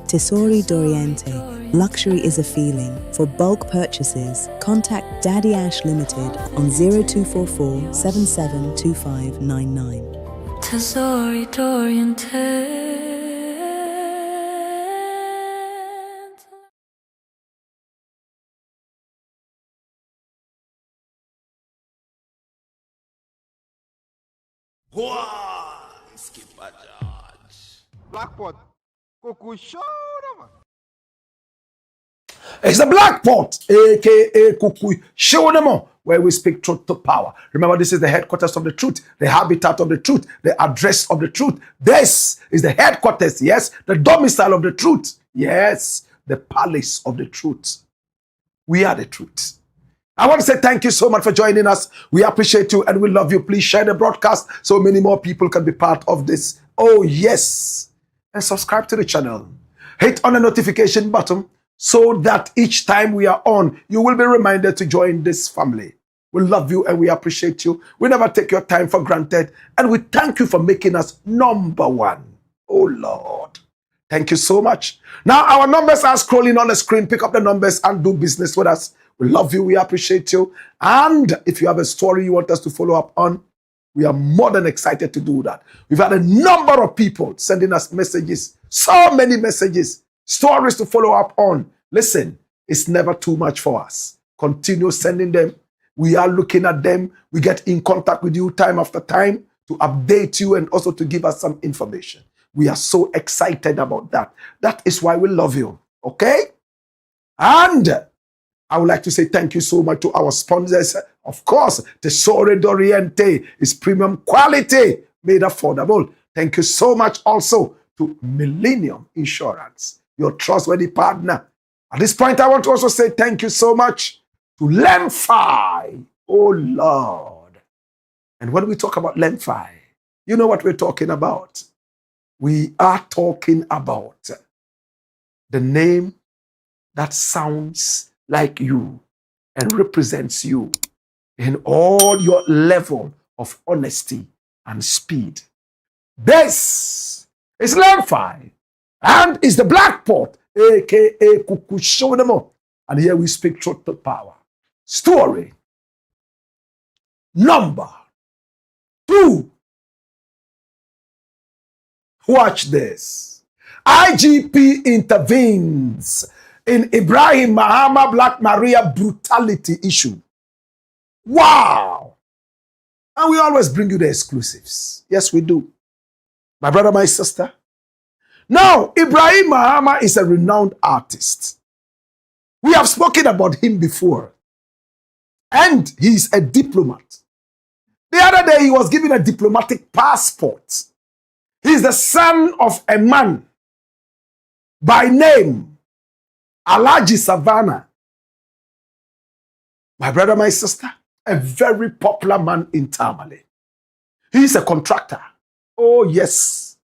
Tesori d'Oriente. Luxury is a feeling. For bulk purchases, contact Daddy Ash Limited on 0244 772599. Tesori d'Oriente. Blackpot. Kuku show them. It's the Black Pot, aka Kukui Shonemo, where we speak truth to power. Remember, this is the headquarters of the truth, the habitat of the truth, the address of the truth. This is the headquarters, yes, the domicile of the truth, yes, the palace of the truth. We are the truth. I want to say thank you so much for joining us. We appreciate you and we love you. Please share the broadcast so many more people can be part of this. Oh, yes. And subscribe to the channel. Hit on the notification button so that each time we are on, you will be reminded to join this family. We love you and we appreciate you. We never take your time for granted. And we thank you for making us number one. Oh, Lord. Thank you so much. Now, our numbers are scrolling on the screen. Pick up the numbers and do business with us. We love you. We appreciate you. And if you have a story you want us to follow up on, we are more than excited to do that. We've had a number of people sending us messages, so many messages, stories to follow up on. Listen, it's never too much for us. Continue sending them. We are looking at them. We get in contact with you time after time to update you and also to give us some information. We are so excited about that. That is why we love you. Okay? And I would like to say thank you so much to our sponsors. Of course, Tesori Doriente is premium quality, made affordable. Thank you so much also to Millennium Insurance, your trustworthy partner. At this point, I want to also say thank you so much to Lenfi. Oh, Lord. And when we talk about Lenfi, you know what we're talking about. We are talking about the name that sounds like you and represents you in all your level of honesty and speed. This is Lenfi and is the Black Pot, aka Kukushonemo. And here we speak truth to power. Story number 2. Watch this. IGP intervenes in Ibrahim Mahama Black Maria brutality issue. Wow. And we always bring you the exclusives. Yes, we do. My brother, my sister. Now, Ibrahim Mahama is a renowned artist. We have spoken about him before. And he's a diplomat. The other day, he was given a diplomatic passport. He's the son of a man by name Alhaji Savannah. My brother, my sister, a very popular man in Tamale. He's a contractor. Oh, yes.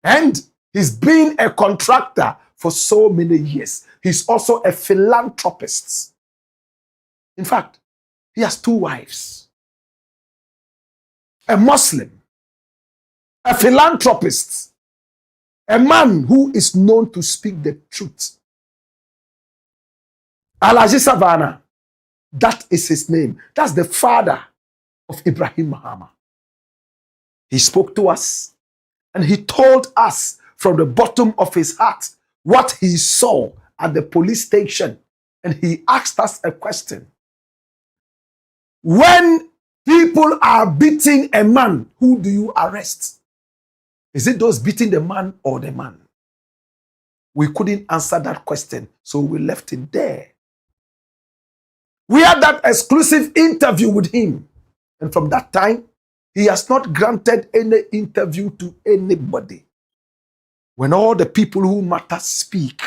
And he's been a contractor for so many years. He's also a philanthropist. In fact, he has 2 wives. A Muslim, a philanthropist, a man who is known to speak the truth. Alhaji Savannah, that is his name. That's the father of Ibrahim Mahama. He spoke to us and he told us from the bottom of his heart what he saw at the police station. And he asked us a question. When people are beating a man, who do you arrest? Is it those beating the man or the man? We couldn't answer that question, so we left it there. We had that exclusive interview with him. And from that time, he has not granted any interview to anybody. When all the people who matter speak,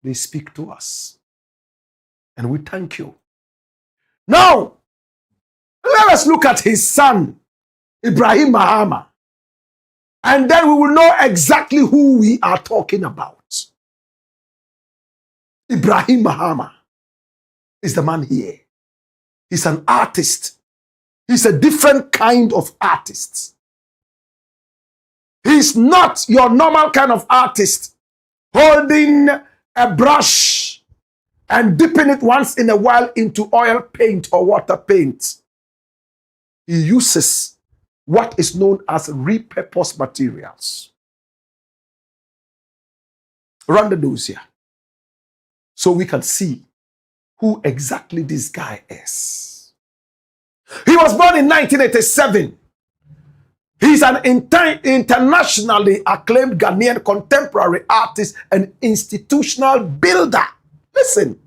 they speak to us. And we thank you. Now, let us look at his son, Ibrahim Mahama. And then we will know exactly who we are talking about. Ibrahim Mahama is the man here. He's an artist. He's a different kind of artist. He's not your normal kind of artist holding a brush and dipping it once in a while into oil paint or water paint. He uses what is known as repurposed materials. Run the nose here so we can see who exactly this guy is. He was born in 1987 He's an internationally acclaimed Ghanaian contemporary artist and institutional builder. Listen,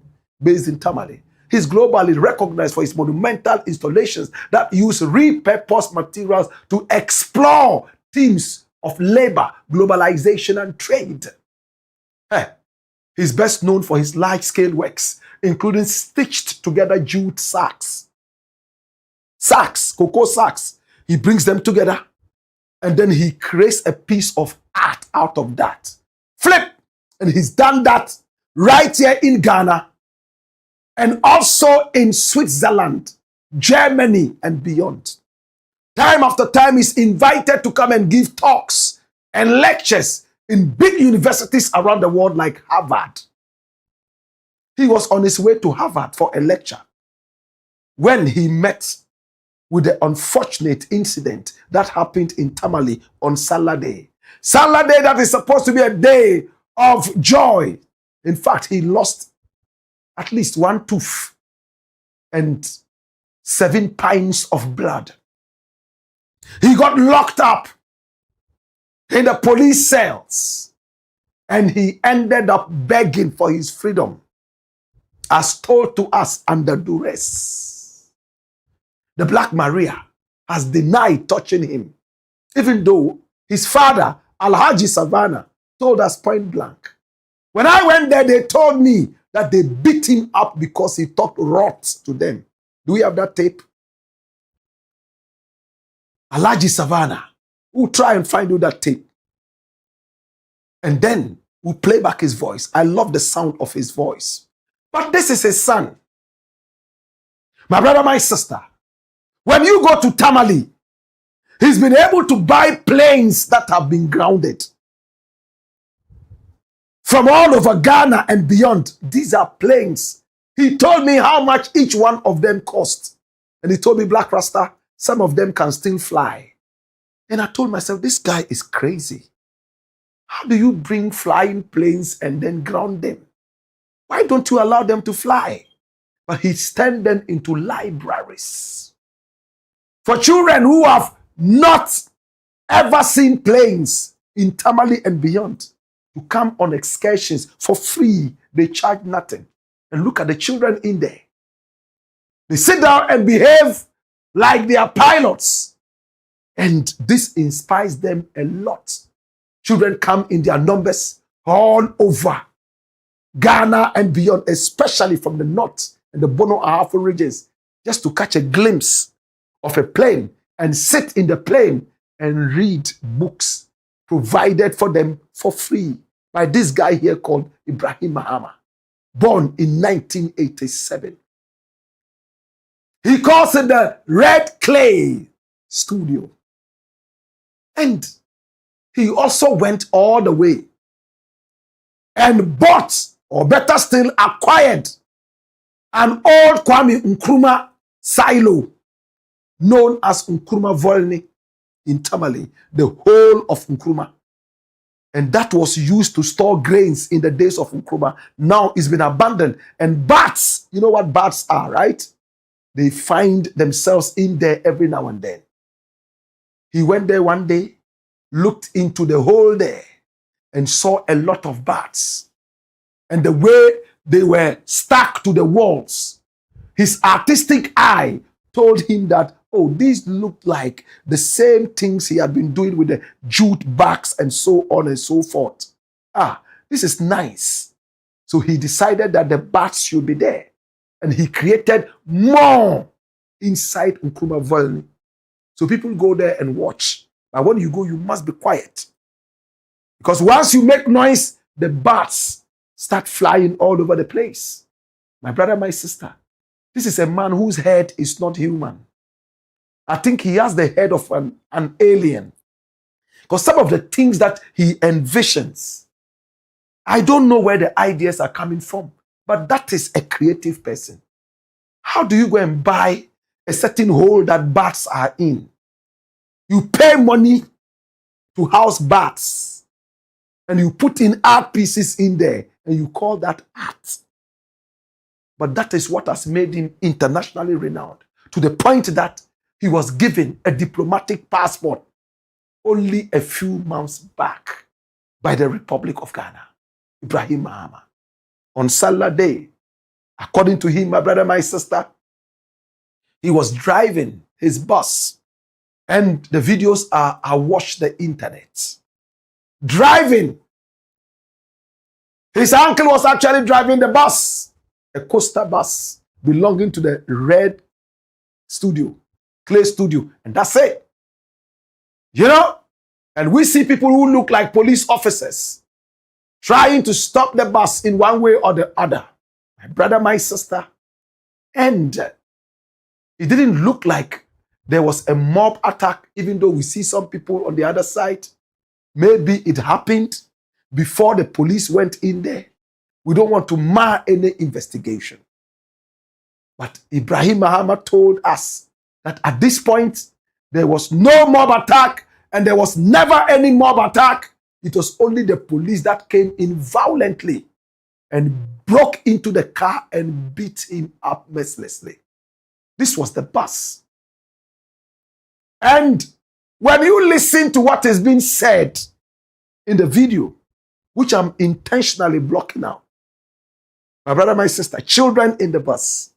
based in Tamale. He's globally recognized for his monumental installations that use repurposed materials to explore themes of labor, globalization, and trade. He's best known for his large-scale works, including stitched together jute sacks. Sacks, cocoa sacks. He brings them together and then he creates a piece of art out of that. Flip! And he's done that right here in Ghana and also in Switzerland, Germany, and beyond. Time after time, he's invited to come and give talks and lectures in big universities around the world like Harvard. He was on his way to Harvard for a lecture when he met with the unfortunate incident that happened in Tamale on Saturday. Saturday that is supposed to be a day of joy. In fact, he lost at least one tooth and 7 pints of blood. He got locked up in the police cells and he ended up begging for his freedom, as told to us under duress. The Black Maria has denied touching him, even though his father, Alhaji Savannah, told us point blank. When I went there, they told me that they beat him up because he talked rot to them. Do we have that tape? Alhaji Savannah, we'll try and find you that tape. And then we'll play back his voice. I love the sound of his voice. But this is his son. My brother, my sister, when you go to Tamale, he's been able to buy planes that have been grounded from all over Ghana and beyond. These are planes. He told me how much each one of them cost. And he told me, Black Rasta, some of them can still fly. And I told myself, this guy is crazy. How do you bring flying planes and then ground them? Why don't you allow them to fly? But he turned them into libraries for children who have not ever seen planes in Tamale and beyond to come on excursions for free. They charge nothing. And look at the children in there. They sit down and behave like they are pilots. And this inspires them a lot. Children come in their numbers all over Ghana and beyond, especially from the north and the Bono Ahafo regions, just to catch a glimpse of a plane and sit in the plane and read books provided for them for free by this guy here called Ibrahim Mahama, born in 1987. He calls it the Red Clay Studio. And he also went all the way and bought, or better still, acquired an old Kwame Nkrumah silo known as Nkrumah Volney in Tamale, the whole of Nkrumah. And that was used to store grains in the days of Nkrumah. Now it's been abandoned. And bats, you know what bats are, right? They find themselves in there every now and then. He went there one day, looked into the hole there, and saw a lot of bats. And the way they were stuck to the walls, his artistic eye told him that, oh, these looked like the same things he had been doing with the jute bags and so on and so forth. Ah, this is nice. So he decided that the bats should be there. And he created more inside Nkrumah Volney. So people go there and watch. But when you go, you must be quiet. Because once you make noise, the bats start flying all over the place. My brother, my sister, this is a man whose head is not human. I think he has the head of an alien. Because some of the things that he envisions, I don't know where the ideas are coming from, but that is a creative person. How do you go and buy a certain hole that bats are in? You pay money to house bats and you put in art pieces in there and you call that art. But that is what has made him internationally renowned, to the point that he was given a diplomatic passport only a few months back by the Republic of Ghana, Ibrahim Mahama. On Salah Day, according to him, my brother, my sister, he was driving his bus, and the videos are awash the internet. Driving. His uncle was actually driving the bus, a coaster bus belonging to the Red Studio, Clay Studio, and that's it. You know? And we see people who look like police officers trying to stop the bus in one way or the other. My brother, my sister. And it didn't look like there was a mob attack, even though we see some people on the other side. Maybe it happened before the police went in there. We don't want to mar any investigation. But Ibrahim Mahama told us that at this point, there was no mob attack and there was never any mob attack. It was only the police that came in violently and broke into the car and beat him up mercilessly. This was the bus. And when you listen to what is being said in the video, which I'm intentionally blocking out, my brother, my sister, children in the bus,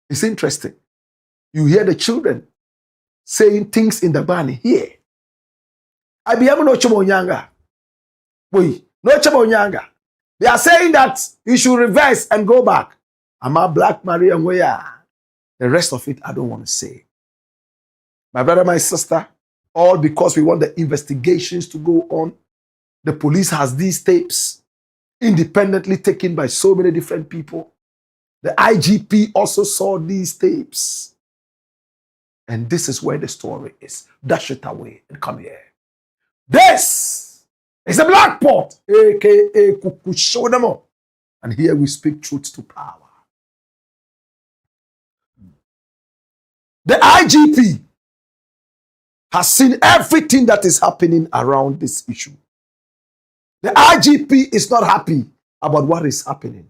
it's interesting. You hear the children saying things in the bani here. I be able no chobonyanga. Wait, no chobonyanga. They are saying that you should reverse and go back. I'm a Black Maria and where. The rest of it, I don't want to say. My brother, my sister, all because we want the investigations to go on. The police has these tapes independently taken by so many different people. The IGP also saw these tapes. And this is where the story is. Dash it away and come here. This is a Blakk Pot, aka Kukushodamo. And here we speak truth to power. The IGP has seen everything that is happening around this issue. The IGP is not happy about what is happening.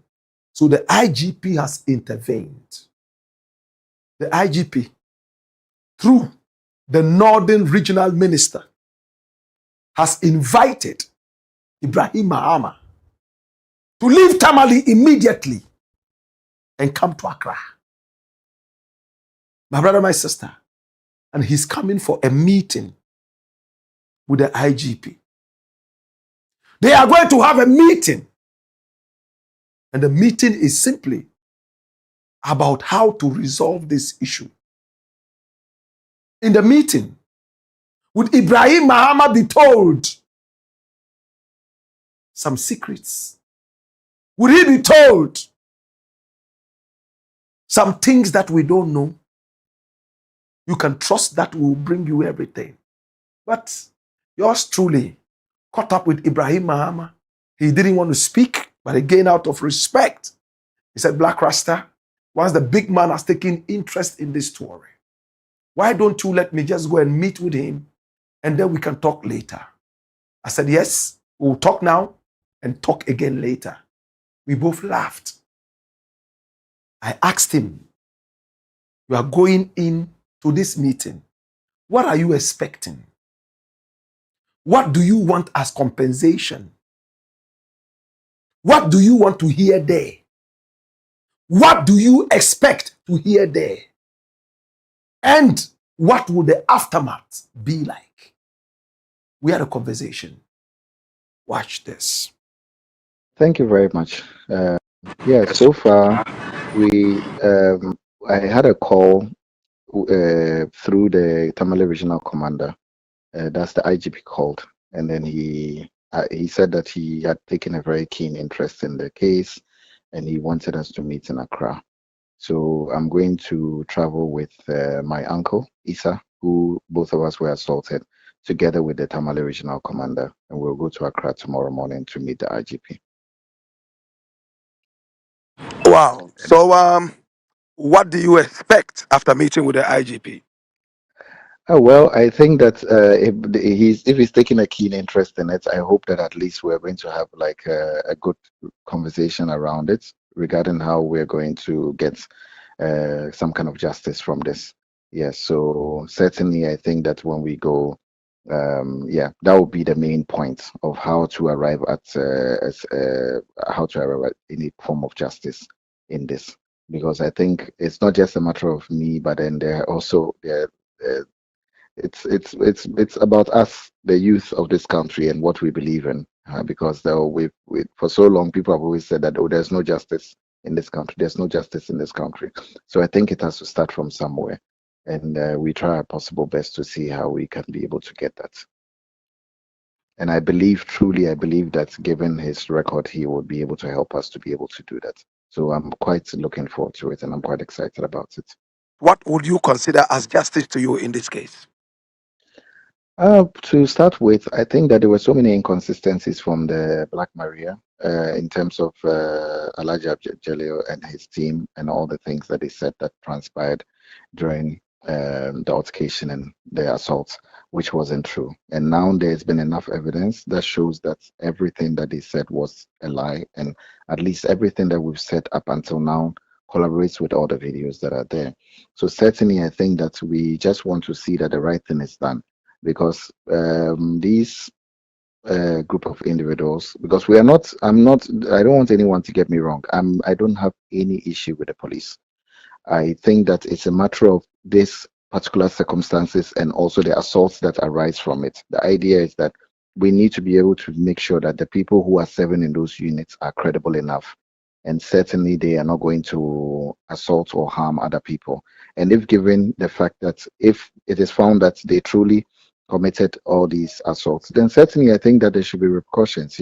So the IGP has intervened. The IGP, through the Northern Regional Minister, has invited Ibrahim Mahama to leave Tamale immediately and come to Accra. My brother, my sister, and he's coming for a meeting with the IGP. They are going to have a meeting. And the meeting is simply about how to resolve this issue. In the meeting, would Ibrahim Mahama be told some secrets? Would he be told some things that we don't know? You can trust that will bring you everything. But yours truly caught up with Ibrahim Mahama. He didn't want to speak, but again, out of respect, he said, Black Rasta, once the big man has taken interest in this story, why don't you let me just go and meet with him and then we can talk later? I said, yes, we'll talk now and talk again later. We both laughed. I asked him, you are going in to this meeting. What are you expecting? What do you want as compensation? What do you want to hear there? What do you expect to hear there? And what will the aftermath be like? We had a conversation. Watch this. Thank you very much. Yeah, so far I had a call through the Tamale Regional Commander. That's the IGP called, and then he said that he had taken a very keen interest in the case, and he wanted us to meet in Accra. So I'm going to travel with my uncle Isa, who both of us were assaulted, together with the Tamale Regional Commander, and we'll go to Accra tomorrow morning to meet the IGP. Wow. So, what do you expect after meeting with the IGP? Oh, well, I think that if he's taking a keen interest in it, I hope that at least we're going to have like a good conversation around it regarding how we're going to get some kind of justice from this. Yes, so certainly I think that when we go, Yeah, that would be the main point of how to arrive at any form of justice in this, because I think it's not just a matter of me, but then it's about us, the youth of this country, and what we believe in. Because though we for so long people have always said that, oh, there's no justice in this country, there's no justice in this country. So I think it has to start from somewhere, and we try our possible best to see how we can be able to get that. And I believe, truly, I believe that given his record, he will be able to help us to be able to do that. So I'm quite looking forward to it, and I'm quite excited about it. What would you consider as justice to you in this case? To start with, I think that there were so many inconsistencies from the Blakk Maria in terms of Elijah Jelio and his team and all the things that they said that transpired during the altercation and the assault, which wasn't true. And now there's been enough evidence that shows that everything that they said was a lie, and at least everything that we've said up until now collaborates with all the videos that are there. So certainly, I think that we just want to see that the right thing is done, because these group of individuals, because I don't want anyone to get me wrong. I don't have any issue with the police. I think that it's a matter of this particular circumstances and also the assaults that arise from it. The idea is that we need to be able to make sure that the people who are serving in those units are credible enough, and certainly they are not going to assault or harm other people. And if given the fact that if it is found that they truly committed all these assaults, then certainly I think that there should be repercussions,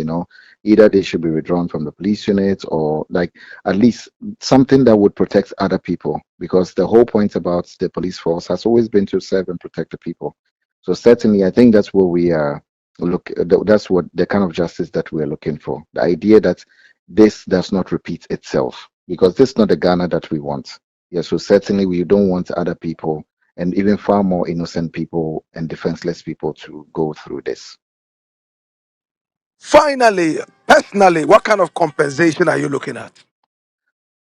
either they should be withdrawn from the police unit, or like at least something that would protect other people, because the whole point about the police force has always been to serve and protect the people. So certainly I think that's what we are that's what the kind of justice that we're looking for. The idea that this does not repeat itself, because this is not the Ghana that we want. Yeah, so certainly we don't want other people, and even far more innocent people and defenseless people, to go through this. Finally, personally, what kind of compensation are you looking at?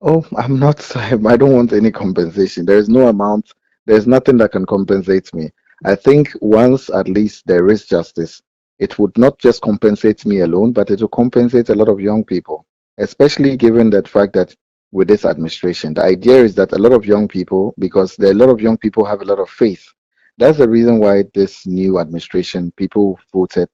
Oh, I'm not, I don't want any compensation. There is no amount, there's nothing that can compensate me. I think once at least there is justice, it would not just compensate me alone, but it will compensate a lot of young people, especially given that fact that with this administration, the idea is that a lot of young people, because a lot of young people have a lot of faith. That's the reason why this new administration, people voted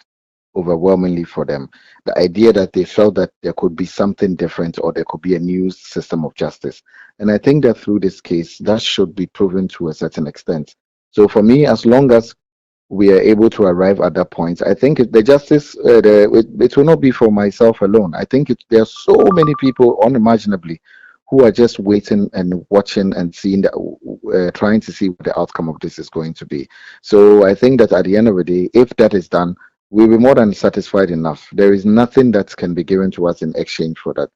overwhelmingly for them. The idea that they felt that there could be something different, or there could be a new system of justice. And I think that through this case, that should be proven to a certain extent. So for me, as long as we are able to arrive at that point, I think the justice, it will not be for myself alone. I think there are so many people unimaginably who are just waiting and watching and seeing trying to see what the outcome of this is going to be. So I think that at the end of the day, if that is done, we'll be more than satisfied enough. There is nothing that can be given to us in exchange for that.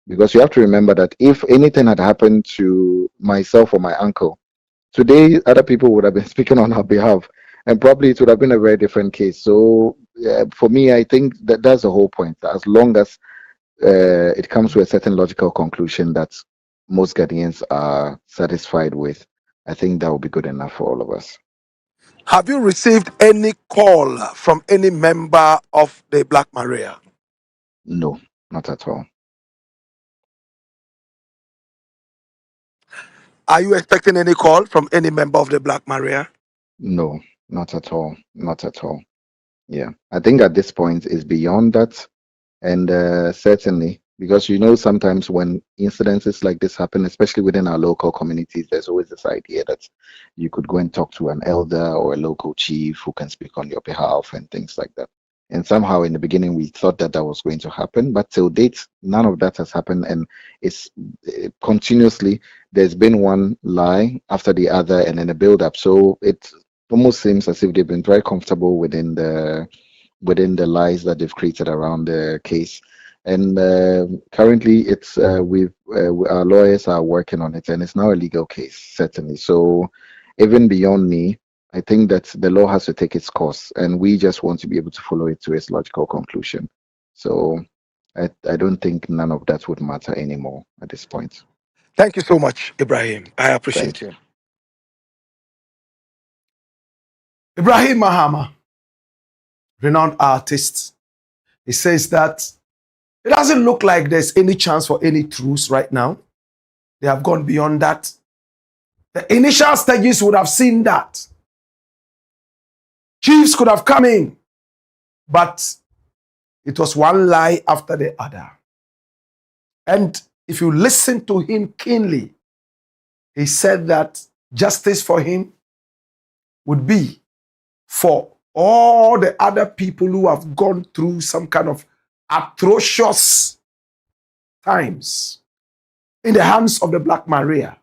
Because you have to remember that if anything had happened to myself or my uncle, today other people would have been speaking on our behalf, and probably it would have been a very different case. So for me, I think that that's the whole point. As long as it comes to a certain logical conclusion that most Ghanaians are satisfied with, I think that will be good enough for all of us. Have you received any call from any member of the Blakk Maria? No, not at all. Are you expecting any call from any member of the Blakk Maria? No, not at all. Not at all. Yeah, I think at this point is beyond that. And certainly, because sometimes when incidences like this happen, especially within our local communities, there's always this idea that you could go and talk to an elder or a local chief who can speak on your behalf and things like that. And somehow in the beginning, we thought that was going to happen, but till date, none of that has happened. And it's continuously, there's been one lie after the other and then a build up. So it almost seems as if they've been very comfortable within the lies that they've created around the case. And currently it's our lawyers are working on it, and it's now a legal case, certainly. So even beyond me, I think that the law has to take its course, and we just want to be able to follow it to its logical conclusion. So I don't think none of that would matter anymore at this point. Thank you so much, Ibrahim. I appreciate Thank you. Ibrahim Mahama, renowned artist. He says that it doesn't look like there's any chance for any truce right now. They have gone beyond that. The initial stages would have seen that. Chiefs could have come in, but it was one lie after the other. And if you listen to him keenly, he said that justice for him would be for all the other people who have gone through some kind of atrocious times in the hands of the Black Maria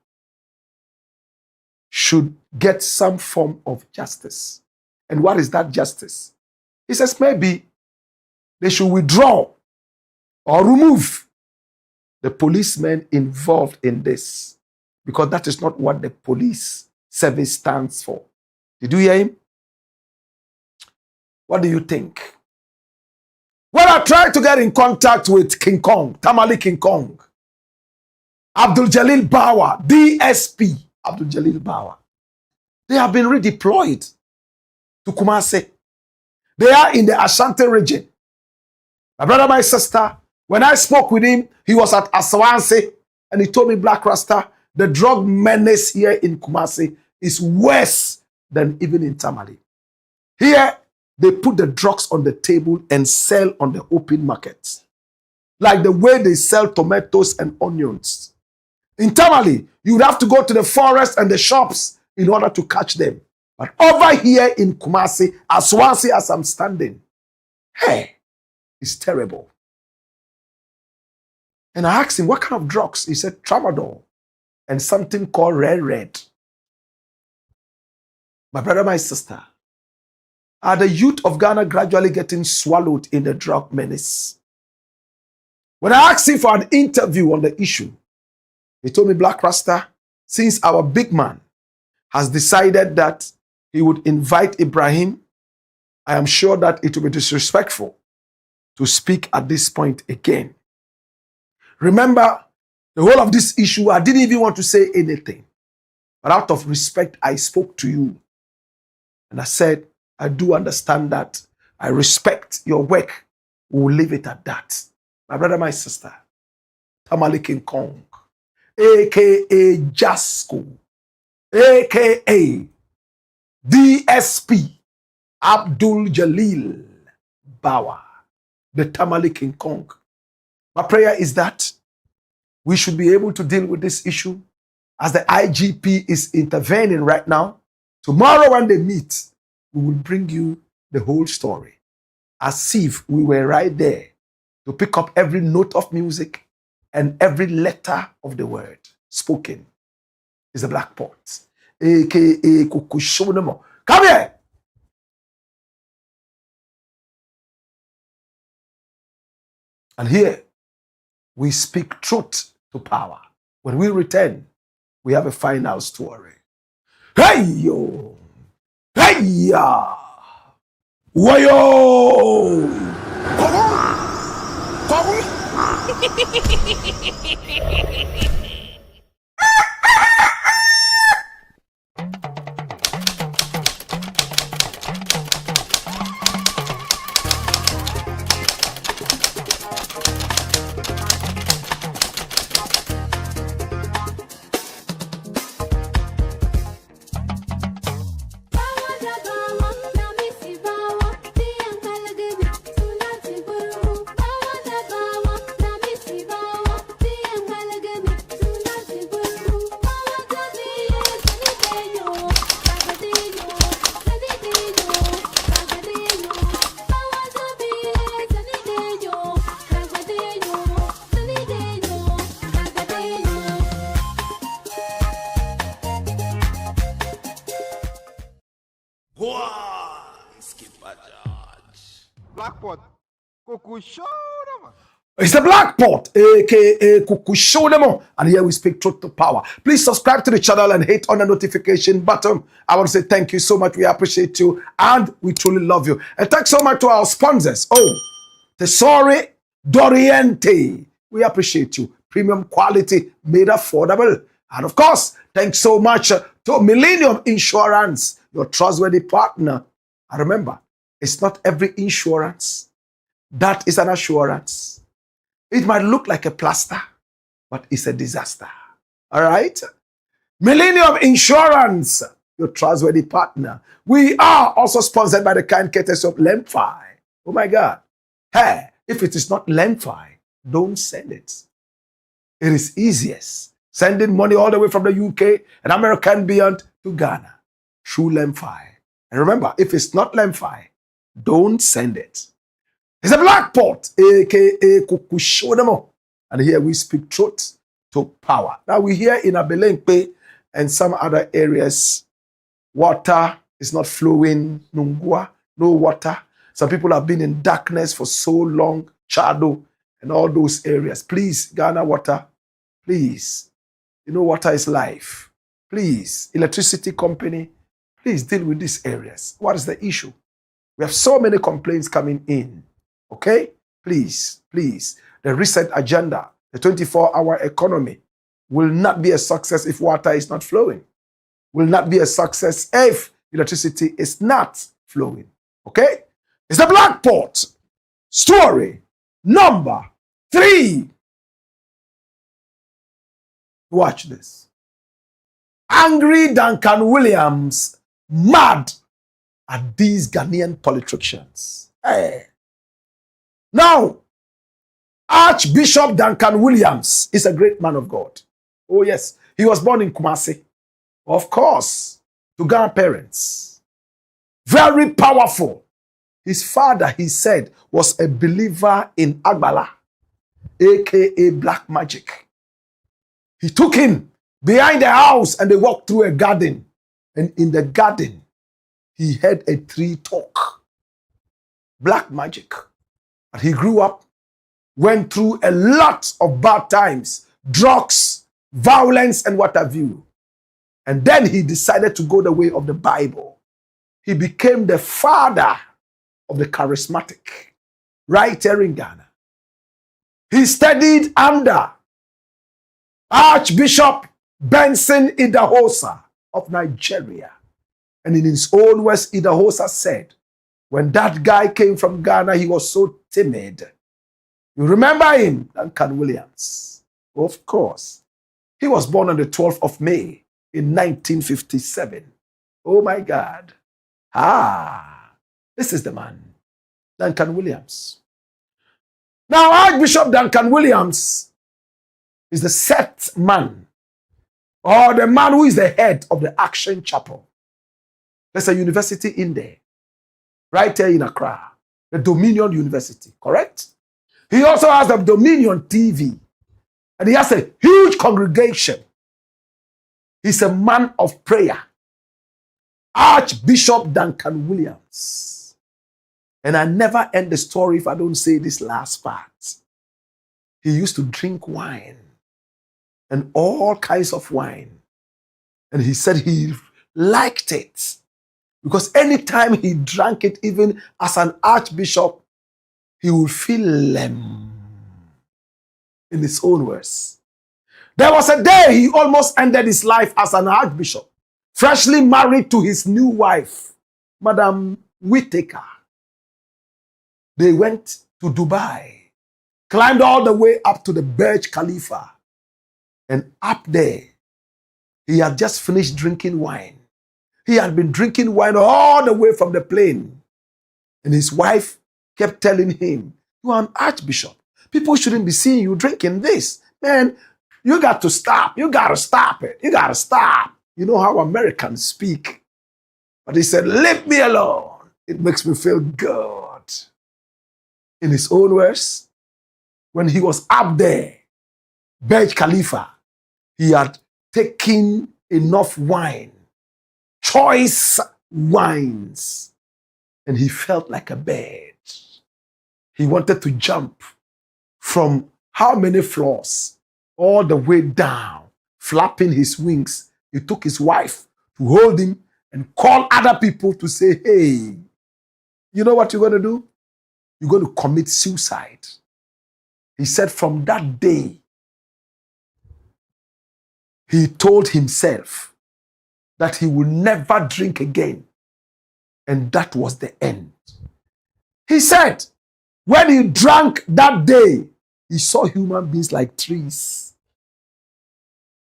should get some form of justice. And what is that justice? He says maybe they should withdraw or remove the policemen involved in this, because that is not what the police service stands for. Did you hear him? What do you think? When I tried to get in contact with King Kong, Tamale King Kong, Abdul Jalil Bawa, DSP Abdul Jalil Bawa, they have been redeployed to Kumasi. They are in the Ashanti region. My brother, my sister, when I spoke with him, he was at Aswanse, and he told me, Black Rasta, the drug menace here in Kumasi is worse than even in Tamale. Here, they put the drugs on the table and sell on the open markets, like the way they sell tomatoes and onions. In Tamale, you would have to go to the forest and the shops in order to catch them. But over here in Kumasi, Aswanse, as I'm standing, hey, it's terrible. And I asked him, what kind of drugs? He said, tramadol and something called red. My brother, my sister, are the youth of Ghana gradually getting swallowed in the drug menace? When I asked him for an interview on the issue, he told me, Black Rasta, since our big man has decided that he would invite Ibrahim, I am sure that it will be disrespectful to speak at this point again. Remember, the whole of this issue, I didn't even want to say anything. But out of respect, I spoke to you. And I said, I do understand that. I respect your work. We'll leave it at that. My brother, my sister, Tamale King Kong, a.k.a. Jasco, a.k.a. DSP Abdul Jalil Bawa, the Tamale King Kong. My prayer is that we should be able to deal with this issue as the IGP is intervening right now. Tomorrow when they meet, we will bring you the whole story as if we were right there to pick up every note of music and every letter of the word spoken. Is the Black Pot, a.k.a. Kukushonemo. Come here! And here, we speak truth to power. When we return, we have a final story. Hey yo! Hey ya! Wayo! Blackpot. Kukusho, man. It's the Black Pot, a.k.a. Kukushonemo. And here we speak truth to power. Please subscribe to the channel and hit on the notification button. I want to say thank you so much. We appreciate you and we truly love you. And thanks so much to our sponsors. Oh, Tesori, Doriente. We appreciate you. Premium quality, made affordable. And of course, thanks so much to Millennium Insurance, your trustworthy partner. And remember, It's not every insurance that is an assurance. It might look like a plaster, but it's a disaster. All right? Millennium Insurance, your trustworthy partner. We are also sponsored by the kind courtesy of Lenfi. Oh my God. Hey, if it is not Lenfi, don't send it. It is easiest sending money all the way from the UK and America and beyond to Ghana through Lenfi. And remember, if it's not Lenfi, don't send it. It's a black pot, aka Kukushodamo. And here we speak truth to power. Now we hear in Abelenpe and some other areas, water is not flowing, Nungua, no water. Some people have been in darkness for so long, Chado, and all those areas. Please, Ghana Water, please. You know, water is life. Please, electricity company, please deal with these areas. What is the issue? We have so many complaints coming in. Okay? Please, please. The reset agenda, the 24-hour economy, will not be a success if water is not flowing. Will not be a success if electricity is not flowing. Okay? It's the Black Pot story number 3. Watch this. Angry Duncan Williams mad at these Ghanaian politicians. Hey. Now, Archbishop Duncan Williams is a great man of God. Oh yes, he was born in Kumasi. Of course, to Ghana parents. Very powerful. His father, he said, was a believer in Agbala, aka black magic. He took him behind the house and they walked through a garden. And in the garden, he heard a tree talk. Black magic. But he grew up, went through a lot of bad times, drugs, violence, and what have you. And then he decided to go the way of the Bible. He became the father of the charismatic right here in Ghana. He studied under Archbishop Benson Idahosa of Nigeria. And in his own words, Idahosa said, when that guy came from Ghana, he was so timid. You remember him, Duncan Williams? Of course. He was born on the 12th of May in 1957. Oh my God. This is the man, Duncan Williams. Now, Archbishop Duncan Williams is the set man, or the man who is the head of the Action Chapel. There's a university in there, right here in Accra, the Dominion University, correct? He also has the Dominion TV, and he has a huge congregation. He's a man of prayer. Archbishop Duncan Williams. And I never end the story if I don't say this last part. He used to drink wine, and all kinds of wine. And he said he liked it because anytime he drank it, even as an archbishop, he would feel lame. In his own words. There was a day he almost ended his life as an archbishop, freshly married to his new wife, Madam Whittaker. They went to Dubai, climbed all the way up to the Burj Khalifa, and up there, he had just finished drinking wine. He had been drinking wine all the way from the plane. And his wife kept telling him, you are an archbishop. People shouldn't be seeing you drinking this. Man, you got to stop. You got to stop it. You got to stop. You know how Americans speak. But he said, leave me alone. It makes me feel good. In his own words, when he was up there, Burj Khalifa, he had taken enough wine, choice wines, and he felt like a bird. He wanted to jump from how many floors all the way down, flapping his wings. He took his wife to hold him and call other people to say, hey, you know what you're going to do? You're going to commit suicide. He said from that day, he told himself that he will never drink again. And that was the end. He said, when he drank that day, he saw human beings like trees.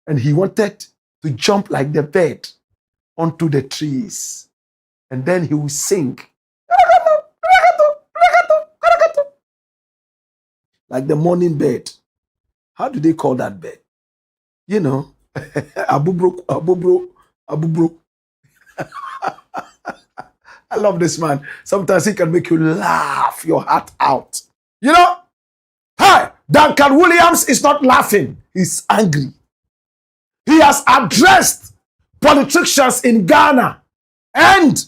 And he wanted to jump like the bird onto the trees. And then he would sing. Like the morning bird. How do they call that bird? You know, abubro, abubro, abubro. I love this man. Sometimes he can make you laugh your heart out. You know, hi, Duncan Williams is not laughing. He's angry. He has addressed politicians in Ghana and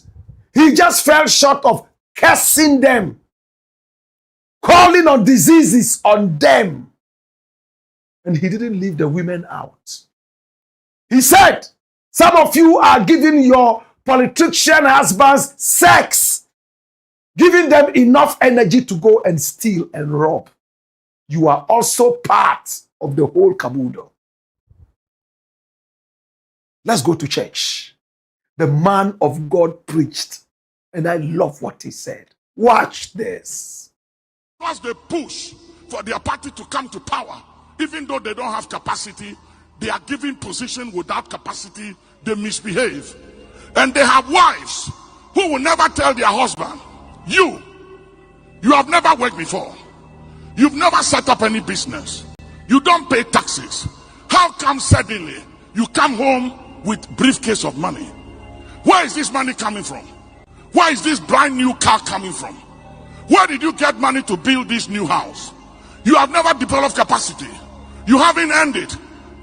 he just fell short of cursing them, calling on diseases on them. And he didn't leave the women out. He said, some of you are giving your politician husbands sex, giving them enough energy to go and steal and rob. You are also part of the whole caboodle. Let's go to church. The man of God preached, and I love what he said. Watch this. Once they push for their party to come to power, even though they don't have capacity, they are given position without capacity, they misbehave. And they have wives who will never tell their husband, you have never worked before. You've never set up any business. You don't pay taxes. How come suddenly you come home with briefcase of money? Where is this money coming from? Where is this brand new car coming from? Where did you get money to build this new house? You have never developed capacity. You haven't earned it.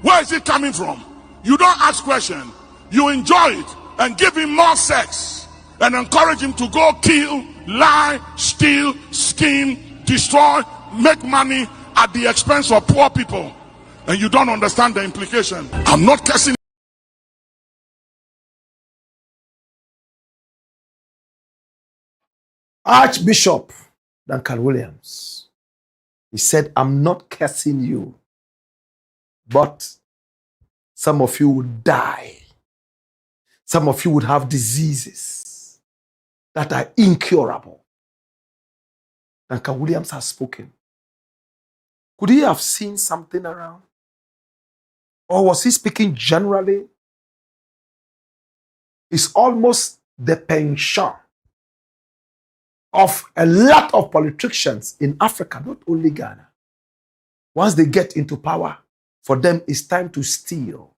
Where is it coming from? You don't ask questions. You enjoy it and give him more sex and encourage him to go kill, lie, steal, scheme, destroy, make money at the expense of poor people. And you don't understand the implication. I'm not cursing. Archbishop Duncan Williams, he said, I'm not cursing you, but some of you would die. Some of you would have diseases that are incurable. Duncan Williams has spoken. Could he have seen something around? Or was he speaking generally? It's almost the penchant of a lot of politicians in Africa, not only Ghana. Once they get into power, for them it's time to steal.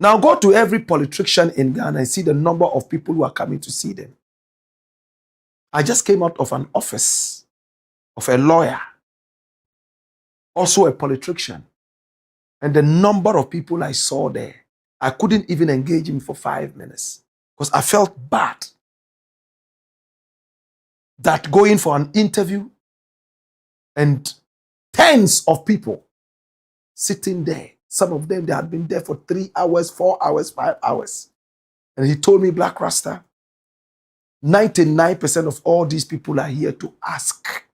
Now go to every politician in Ghana and see the number of people who are coming to see them. I just came out of an office of a lawyer, also a politician. And the number of people I saw there, I couldn't even engage him for 5 minutes because I felt bad that going for an interview and tens of people sitting there. Some of them, they had been there for 3 hours, 4 hours, 5 hours. And he told me, Blakk Rasta, 99% of all these people are here to ask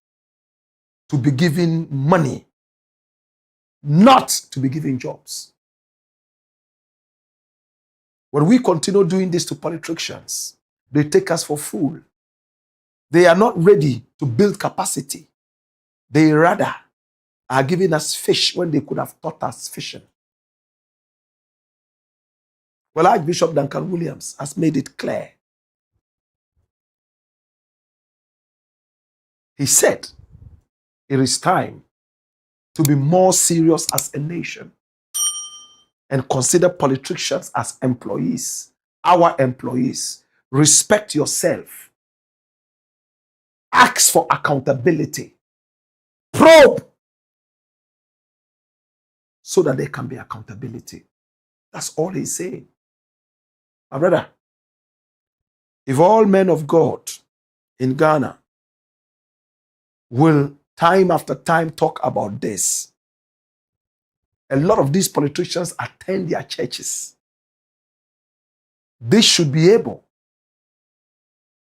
to be given money, not to be given jobs. When we continue doing this to politicians, they take us for fool. They are not ready to build capacity. They rather are giving us fish when they could have taught us fishing. Well, Archbishop Duncan Williams has made it clear. He said, it is time to be more serious as a nation and consider politicians as employees, our employees. Respect yourself. Ask for accountability. Probe so that there can be accountability. That's all he's saying. My brother, if all men of God in Ghana will time after time talk about this, a lot of these politicians attend their churches. They should be able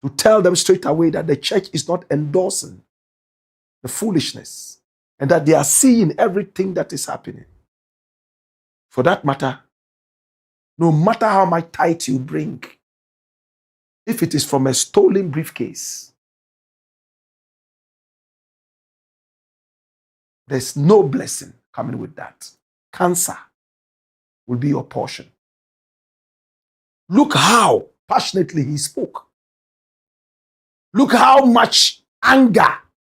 to tell them straight away that the church is not endorsing the foolishness and that they are seeing everything that is happening. For that matter, no matter how much tithe you bring, if it is from a stolen briefcase, there's no blessing coming with that. Cancer will be your portion. Look how passionately he spoke. Look how much anger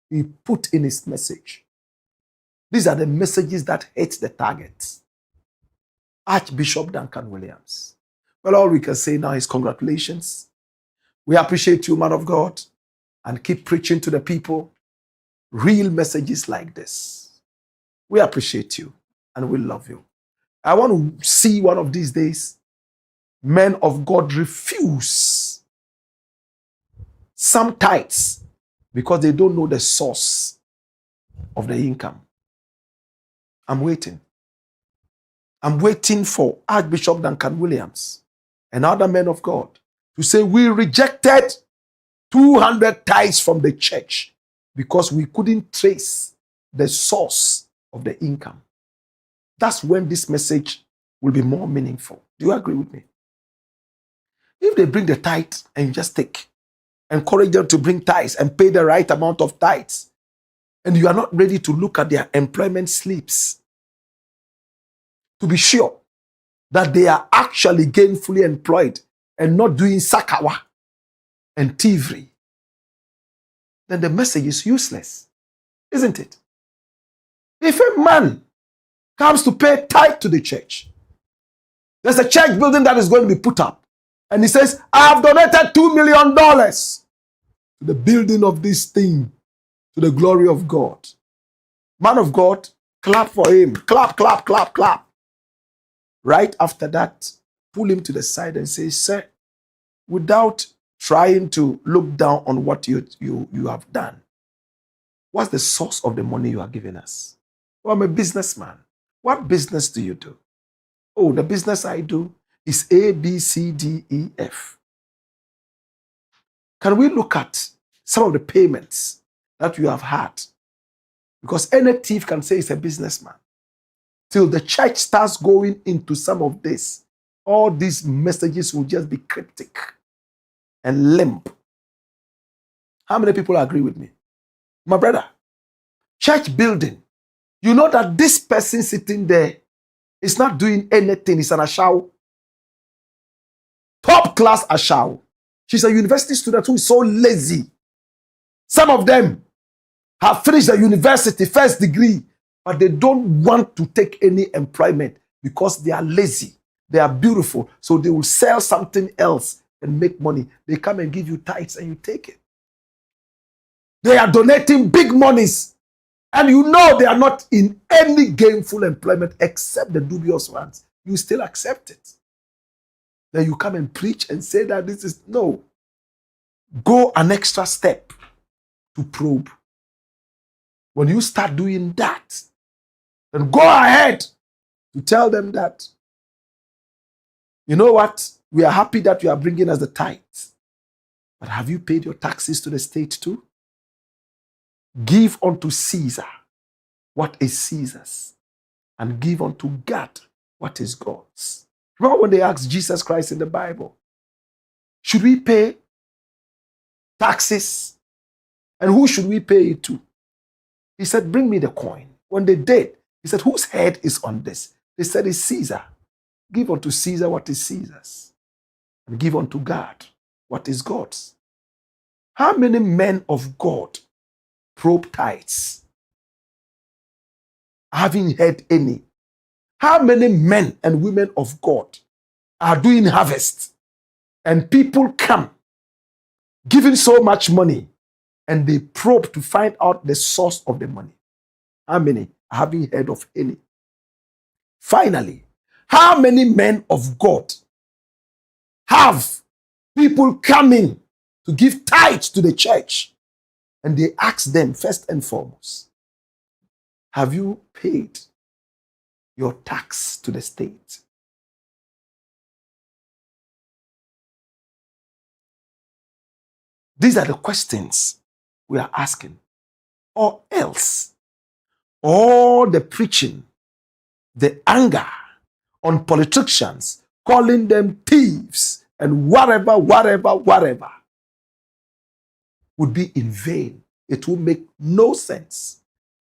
he put in his message. These are the messages that hit the target. Archbishop Duncan Williams. Well, all we can say now is congratulations. We appreciate you, man of God, and keep preaching to the people real messages like this. We appreciate you and we love you. I want to see one of these days men of God refuse some tithes because they don't know the source of the income. I'm waiting. I'm waiting for Archbishop Duncan Williams and other men of God to say we rejected 200 tithes from the church because we couldn't trace the source of the income. That's when this message will be more meaningful. Do you agree with me? If they bring the tithe and you just take, encourage them to bring tithes and pay the right amount of tithes, and you are not ready to look at their employment slips to be sure that they are actually gainfully employed and not doing sakawa and thievery, then the message is useless, isn't it? If a man comes to pay tithe to the church, there's a church building that is going to be put up, and he says, I have donated $2 million to the building of this thing to the glory of God. Man of God, clap for him. Clap, clap, clap, clap. Right after that, pull him to the side and say, sir, without trying to look down on what you have done, what's the source of the money you are giving us? Well, I'm a businessman. What business do you do? Oh, the business I do is A, B, C, D, E, F. Can we look at some of the payments that you have had? Because any thief can say he's a businessman. Till the church starts going into some of this, all these messages will just be cryptic and limp. How many people agree with me? My brother, church building, you know that this person sitting there is not doing anything. It's an ashaw. Top class ashaw. She's a university student who is so lazy. Some of them have finished the university first degree, but they don't want to take any employment because they are lazy. They are beautiful, so they will sell something else and make money. They come and give you tithes and you take it. They are donating big monies, and you know they are not in any gainful employment except the dubious ones. You still accept it. Then you come and preach and say that this is no. Go an extra step to probe. When you start doing that, then go ahead to tell them that, you know what, we are happy that you are bringing us the tithes, but have you paid your taxes to the state too? Give unto Caesar what is Caesar's, and give unto God what is God's. Remember when they asked Jesus Christ in the Bible, should we pay taxes? And who should we pay it to? He said, bring me the coin. When they did, he said, whose head is on this? They said, it's Caesar. Give unto Caesar what is Caesar's, and give unto God what is God's. How many men of God probe tithes? I haven't heard any. How many men and women of God are doing harvest, and people come giving so much money, and they probe to find out the source of the money? How many? I haven't heard of any. Finally, how many men of God have people coming to give tithes to the church, and they ask them first and foremost, have you paid your tax to the state? These are the questions we are asking. Or else, all the preaching, the anger on politicians, calling them thieves and whatever would be in vain. It will make no sense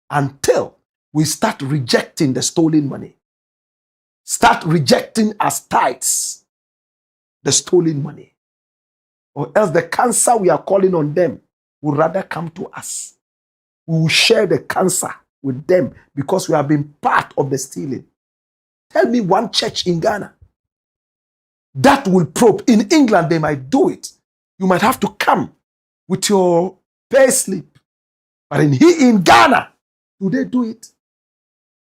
until we start rejecting the stolen money. Start rejecting as tithes the stolen money. Or else the cancer we are calling on them will rather come to us. We will share the cancer with them because we have been part of the stealing. Tell me one church in Ghana that will probe. In England, they might do it. You might have to come with your pay slip. But in Ghana, do they do it?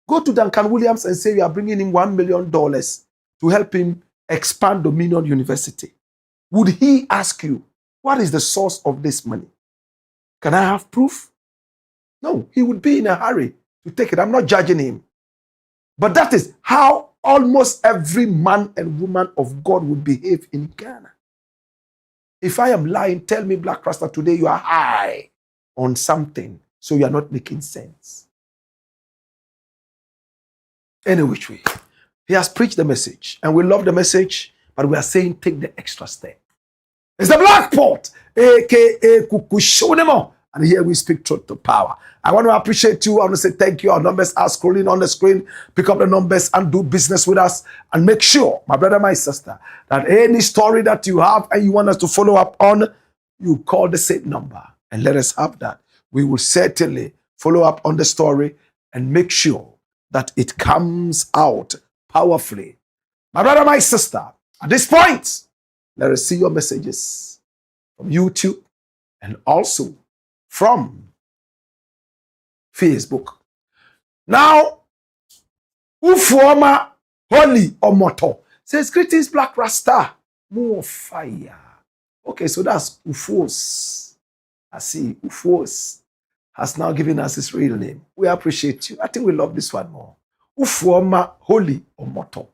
Go to Duncan Williams and say you are bringing him $1 million to help him expand Dominion University. Would he ask you, what is the source of this money? Can I have proof? No, he would be in a hurry to take it. I'm not judging him. But that is how almost every man and woman of God would behave in Ghana. If I am lying, tell me, Blakk Rasta, today you are high on something, so you are not making sense. Any which way. He has preached the message, and we love the message, but we are saying take the extra step. It's the Black Pot, aka Kukushonemo. And here we speak truth to power. I want to appreciate you. I want to say thank you. Our numbers are scrolling on the screen. Pick up the numbers and do business with us. And make sure, my brother, my sister, that any story that you have and you want us to follow up on, you call the same number and let us have that. We will certainly follow up on the story and make sure that it comes out powerfully. My brother, my sister, at this point, let us see your messages from YouTube and also from Facebook. Now, Ufuoma Holy Omoto says, greetings, Blakk Rasta. More fire. Okay, so that's Ufos. I see Ufos has now given us his real name. We appreciate you. I think we love this one more. Ufuoma Holy Omoto.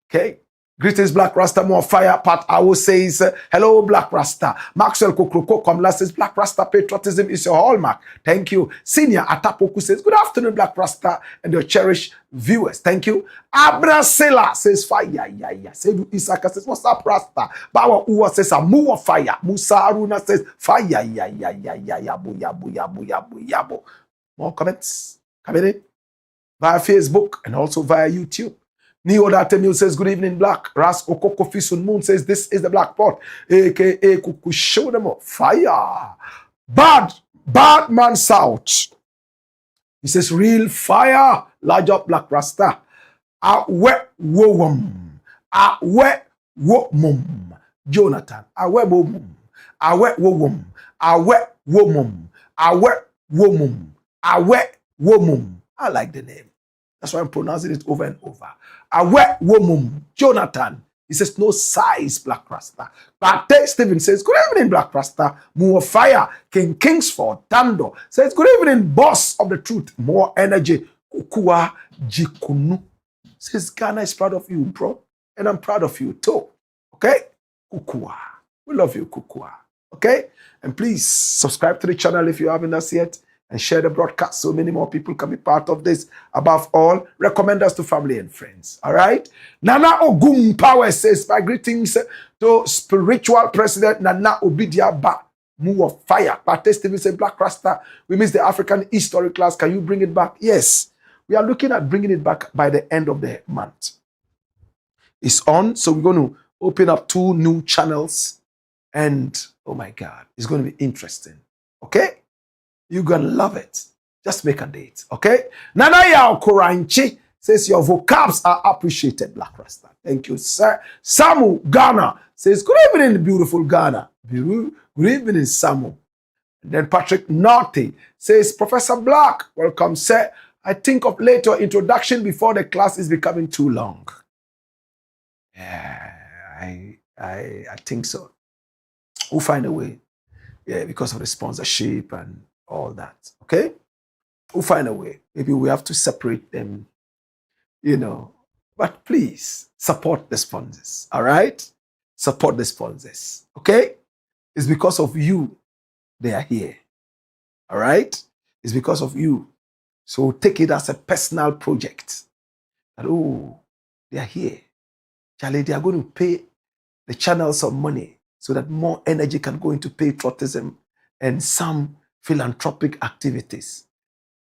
Okay. Greetings, Blakk Rasta, more fire. Pat Awo says, hello, Blakk Rasta. Maxwell Kokroko Komla says, Blakk Rasta patriotism is your hallmark. Thank you. Senior Atapoku says, good afternoon, Blakk Rasta and your cherished viewers. Thank you. Abrasela says, fire. Sedu Isaka says, what's up, Rasta? Bawa Uwa says, more fire. Musa Aruna says, fire. Yabo. More comments coming in via Facebook and also via YouTube. Neo Datemil says, good evening, Blakk. Ras Okoko Fisun Moon says, this is the Black Pot, aka Kukushodemo. Fire. Bad man South. He says, real fire. Large up, Blakk Rasta. Awe wowum. Awe womum. Jonathan. Awe womum. Awe wowum. Awe womum. Awe womum. Awe womum. I like the name. That's why I'm pronouncing it over and over. Awe womum. Jonathan. He says, no size, Blakk Rasta. Bate Stephen says, good evening, Blakk Rasta. More fire. King Kingsford. Tando says, good evening, boss of the truth. More energy. Kukua Jikunu. Says, Ghana is proud of you, bro. And I'm proud of you too. Okay? Kukua. We love you, Kukua. Okay? And please subscribe to the channel if you haven't us yet. And share the broadcast so many more people can be part of this. Above all, recommend us to family and friends. All right? Nana Ogum Power says, my greetings to spiritual president Nana Obidia Ba. Move of fire. Pate Stephen says, Blakk Rasta, we missed the African history class. Can you bring it back? Yes. We are looking at bringing it back by the end of the month. It's on. So we're going to open up 2 new channels. And, oh my God, it's going to be interesting. Okay? You're going to love it. Just make a date, okay? Nanaya Koranchi says, your vocabs are appreciated, Blakk Rasta. Thank you, sir. Samu Ghana says, good evening, beautiful Ghana. Good evening, Samu. And then Patrick Naughty says, Professor Blakk, welcome, sir. I think of late your introduction before the class is becoming too long. Yeah, I think so. We'll find a way. Yeah, because of the sponsorship and all that, okay? We'll find a way. Maybe we have to separate them, you know. But please, support the sponsors, all right? Support the sponsors, okay? It's because of you they are here, all right? It's because of you. So take it as a personal project. That, oh, they are here. Charlie, they are going to pay the channels of money so that more energy can go into patriotism and some philanthropic activities.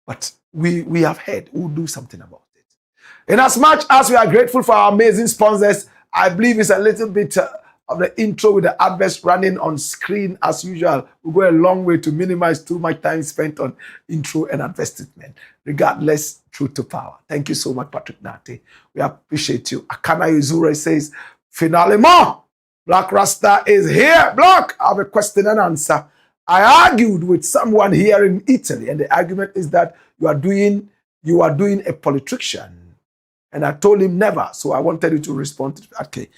But we have heard we'll do something about it. In as much as we are grateful for our amazing sponsors, I believe it's a little bit of the intro with the adverts running on screen as usual. We'll go a long way to minimize too much time spent on intro and advertisement. Regardless, truth to power. Thank you so much, Patrick Nate. We appreciate you. Akana Yuzure says, finally more. Blakk Rasta is here. Blakk, I have a question and answer. I argued with someone here in Italy, and the argument is that you are doing a politician. And I told him never. So I wanted you to respond to it. Okay.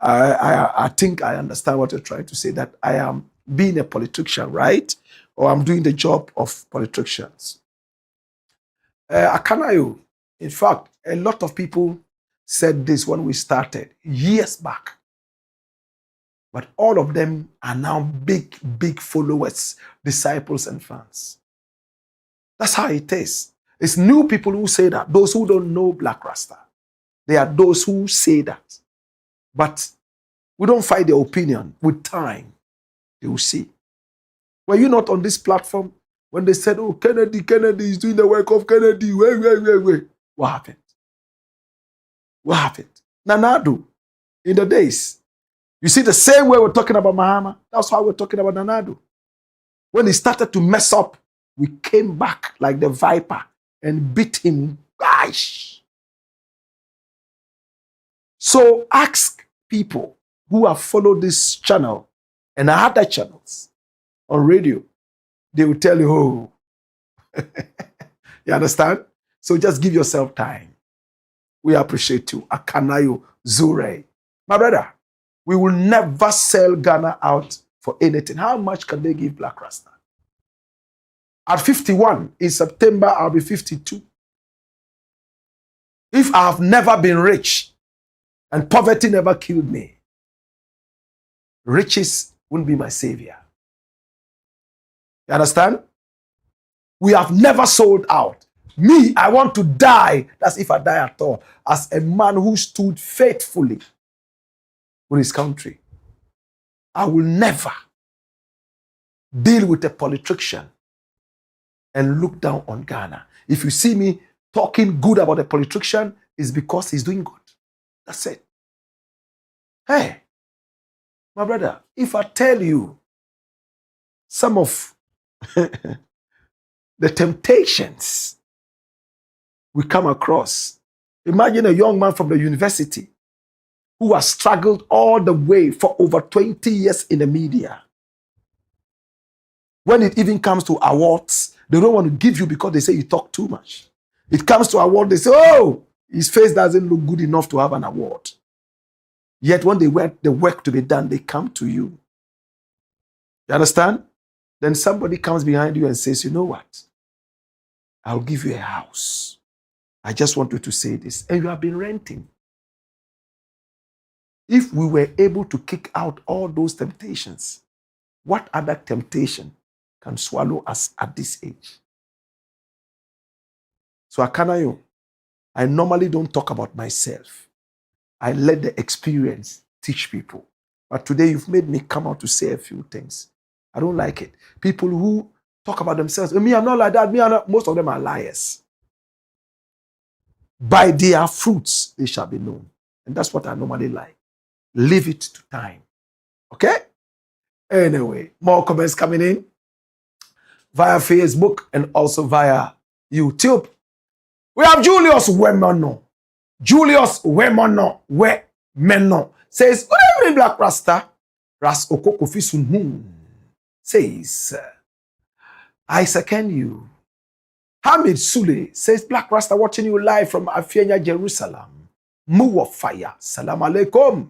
I think I understand what you're trying to say, that I am being a politician, right? Or I'm doing the job of politicians. Akanayo, in fact, a lot of people said this when we started years back. But all of them are now big followers, disciples, and fans. That's how it is. It's new people who say that. Those who don't know Blakk Rasta. They are those who say that. But we don't fight their opinion. With time, they will see. Were you not on this platform when they said, oh, Kennedy is doing the work of Kennedy? Wait. What happened? What happened? Nanado, in the days. You see, the same way we're talking about Mahama, that's how we're talking about Nanado. When he started to mess up, we came back like the viper and beat him. Gosh. So ask people who have followed this channel and other channels on radio. They will tell you, oh. You understand? So just give yourself time. We appreciate you. Akanayo Zure. My brother, we will never sell Ghana out for anything. How much can they give Blakk Rasta? At 51, in September, I'll be 52. If I have never been rich and poverty never killed me, riches wouldn't be my savior. You understand? We have never sold out. Me, I want to die. That's if I die at all. As a man who stood faithfully with his country. I will never deal with a politician and look down on Ghana. If you see me talking good about a politician, it's because he's doing good. That's it. Hey, my brother, if I tell you some of the temptations we come across, imagine a young man from the university who has struggled all the way for over 20 years in the media. When it even comes to awards, they don't want to give you because they say you talk too much. It comes to award, they say, oh, his face doesn't look good enough to have an award. Yet when they want the work to be done, they come to you. You understand? Then somebody comes behind you and says, you know what? I'll give you a house. I just want you to say this. And you have been renting. If we were able to kick out all those temptations, what other temptation can swallow us at this age? So Akanayo, I normally don't talk about myself. I let the experience teach people. But today you've made me come out to say a few things. I don't like it. People who talk about themselves, me, I'm not like that. Me, I'm not. Most of them are liars. By their fruits, they shall be known. And that's what I normally like. Leave it to time. Okay? Anyway, more comments coming in via Facebook and also via YouTube. We have Julius Wemono. Julius Wemeno says, good evening, Blakk Rasta. Ras Okokofi Sunhun says, I second you. Hamid Sule says, Blakk Rasta watching you live from Afianya, Jerusalem. Muwa Fire. Salam alaikum.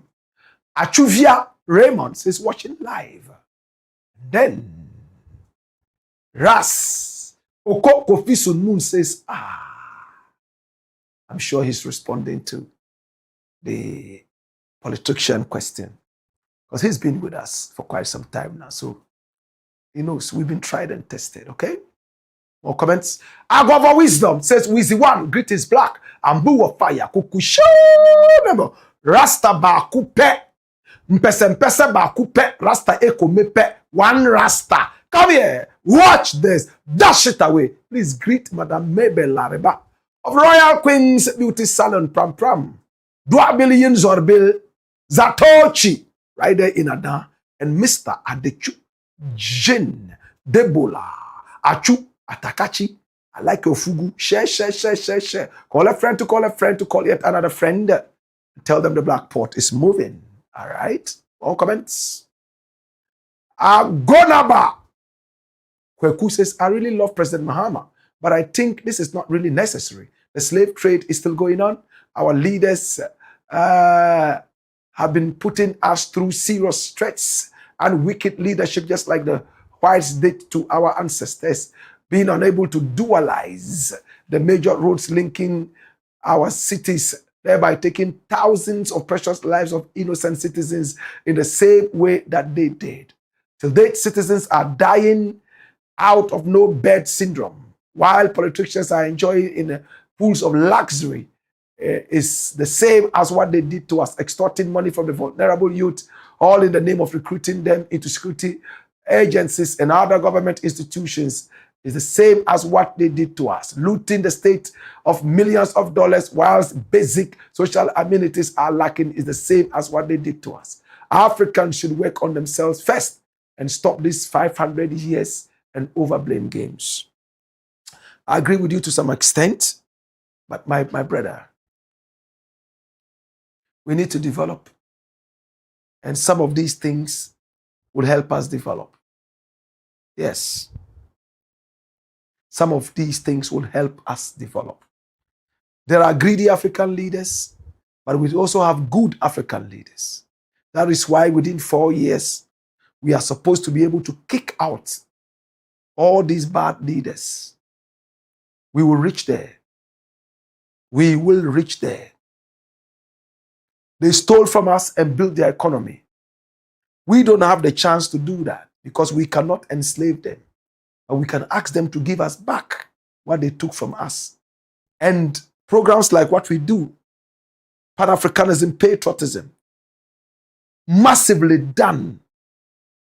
Achuvia Raymond says, watching live. Then, Ras Okokofi Sunhun says, I'm sure he's responding to the politician question. Because he's been with us for quite some time now. So he knows we've been tried and tested, okay? More comments. Agova Wisdom says, Wizzy One, greetings Blakk. Ambu of Fire, Kukusho, remember, Rasta Ba Kupe, Mpese ba kupe Rasta eko mepe. One Rasta. Come here. Watch this. Dash it away. Please greet Madam Mabel Lareba of Royal Queen's Beauty Salon Pram Pram. Dwa Billion Zorbil Zatochi. Right there in Adan. And Mr. Adechu. Jane Debola. Achu Atakachi. I like your fugu. Share. Call a friend to call a friend to call yet another friend. Tell them the Black Port is moving. All right. All comments. Agonaba. Kweku says, I really love President Mahama, but I think this is not really necessary. The slave trade is still going on. Our leaders have been putting us through serious threats and wicked leadership, just like the whites did to our ancestors, being unable to dualize the major roads linking our cities, thereby taking thousands of precious lives of innocent citizens in the same way that they did. Till date, citizens are dying out of no bed syndrome, while politicians are enjoying in pools of luxury. Is the same as what they did to us, extorting money from the vulnerable youth, all in the name of recruiting them into security agencies and other government institutions. Is the same as what they did to us, looting the state of millions of dollars whilst basic social amenities are lacking. Is the same as what they did to us. Africans should work on themselves first and stop these 500 years and overblame games. I agree with you to some extent, but my brother, we need to develop. And some of these things will help us develop. Yes. Some of these things will help us develop. There are greedy African leaders, but we also have good African leaders. That is why within 4 years, we are supposed to be able to kick out all these bad leaders. We will reach there. We will reach there. They stole from us and built their economy. We don't have the chance to do that because we cannot enslave them. But we can ask them to give us back what they took from us. And programs like what we do, Pan-Africanism, patriotism, massively done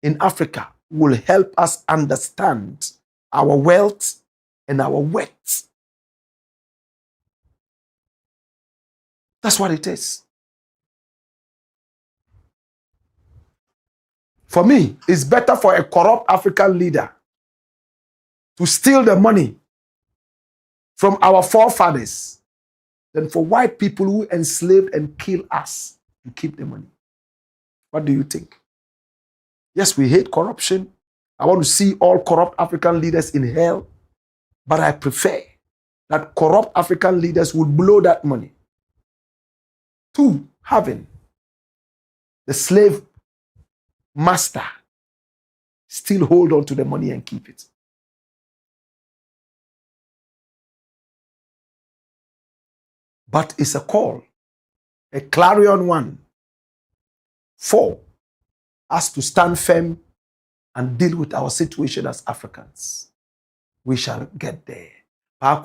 in Africa, will help us understand our wealth and our worth. That's what it is. For me, it's better for a corrupt African leader to steal the money from our forefathers than for white people who enslaved and killed us to keep the money. What do you think? Yes, we hate corruption. I want to see all corrupt African leaders in hell, but I prefer that corrupt African leaders would blow that money to having the slave master still hold on to the money and keep it. But it's a call, a clarion one, for us to stand firm and deal with our situation as Africans. We shall get there. I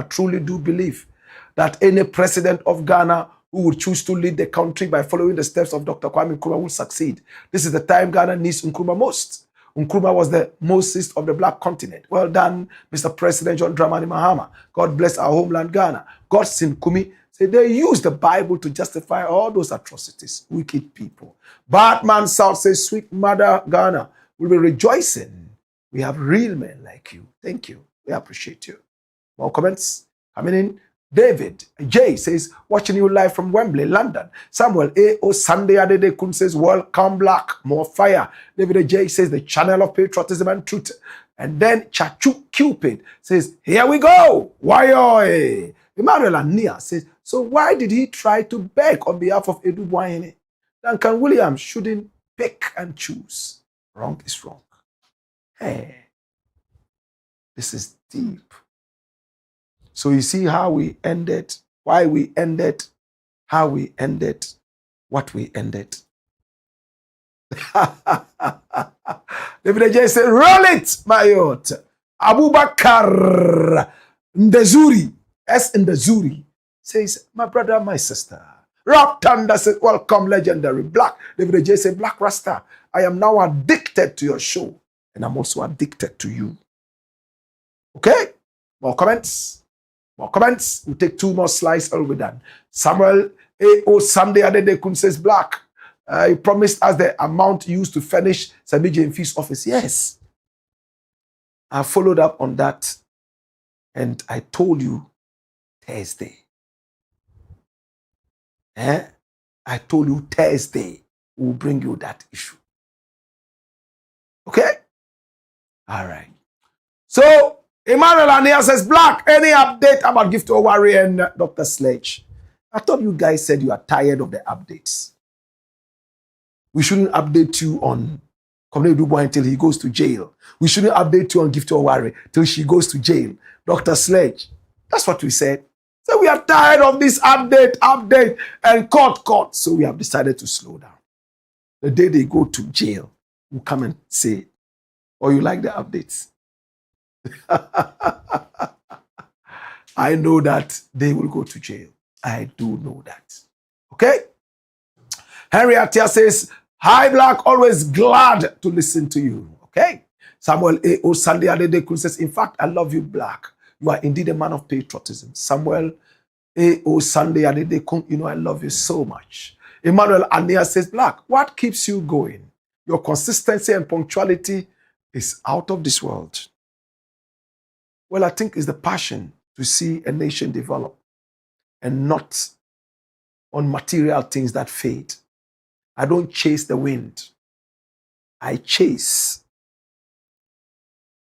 truly do believe that any president of Ghana who would choose to lead the country by following the steps of Dr. Kwame Nkrumah will succeed. This is the time Ghana needs Nkrumah most. Nkrumah was the Moses of the Black continent. Well done, Mr. President John Dramani Mahama. God bless our homeland Ghana. God sent Kumi. Say they use the Bible to justify all those atrocities. Wicked people. Batman South says, sweet mother Ghana will be rejoicing. We have real men like you. Thank you. We appreciate you. More comments coming in. David J says, watching you live from Wembley, London. Samuel A.O. Sunday Adede Kun says, welcome Blakk, more fire. David J says, the channel of patriotism and truth. And then Chachu Cupid says, here we go. Why? Emmanuel Ania says, so why did he try to beg on behalf of Edu Boyene? Duncan Williams shouldn't pick and choose. Wrong is wrong. Hey, this is deep. So you see how we ended, why we ended, how we ended, what we ended. David J said, roll it, my youth. Abubakar Ndezuri, S. Ndezuri, says, my brother, my sister, Rob Thunder says, welcome, legendary Blakk. David J says, Blakk Rasta, I am now addicted to your show. And I'm also addicted to you. Okay? More comments? More comments? We'll take 2 more slides and we're done. Samuel A.O. Sunday Adedekun says, Blakk, you promised us the amount used to furnish Samiji and Feast office. Yes. I followed up on that. And I told you Thursday. I told you Thursday we'll bring you that issue. Okay? All right. So, Emmanuel Ania says, Blakk, any update about Gift Owari and Dr. Sledge? I thought you guys said you are tired of the updates. We shouldn't update you on Comrade Dubois until he goes to jail. We shouldn't update you on Gift Owari till she goes to jail. Dr. Sledge. That's what we said. So we are tired of this update, and court. So we have decided to slow down. The day they go to jail, we'll come and say, oh, you like the updates? I know that they will go to jail. I do know that. Okay? Henry Atia says, hi, Blakk, always glad to listen to you. Okay? Samuel A.O. Sunday Adedekun says, in fact, I love you, Blakk. You are indeed a man of patriotism. Samuel A.O. Sunday Adedekun, I love you so much. Emmanuel Ania says, Blakk, what keeps you going? Your consistency and punctuality is out of this world. Well, I think it's the passion to see a nation develop and not on material things that fade. I don't chase the wind. I chase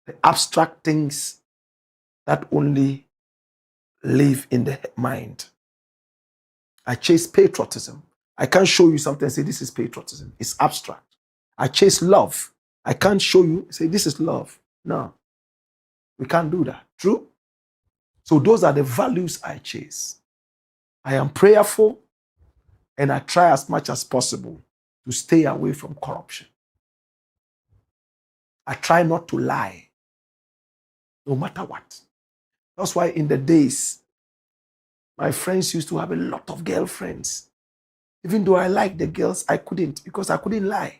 the abstract things that only live in the mind. I chase patriotism. I can't show you something and say this is patriotism. It's abstract. I chase love. I can't show you, say this is love. No. We can't do that. True? So those are the values I chase. I am prayerful and I try as much as possible to stay away from corruption. I try not to lie, no matter what. That's why in the days, my friends used to have a lot of girlfriends. Even though I liked the girls, I couldn't because I couldn't lie.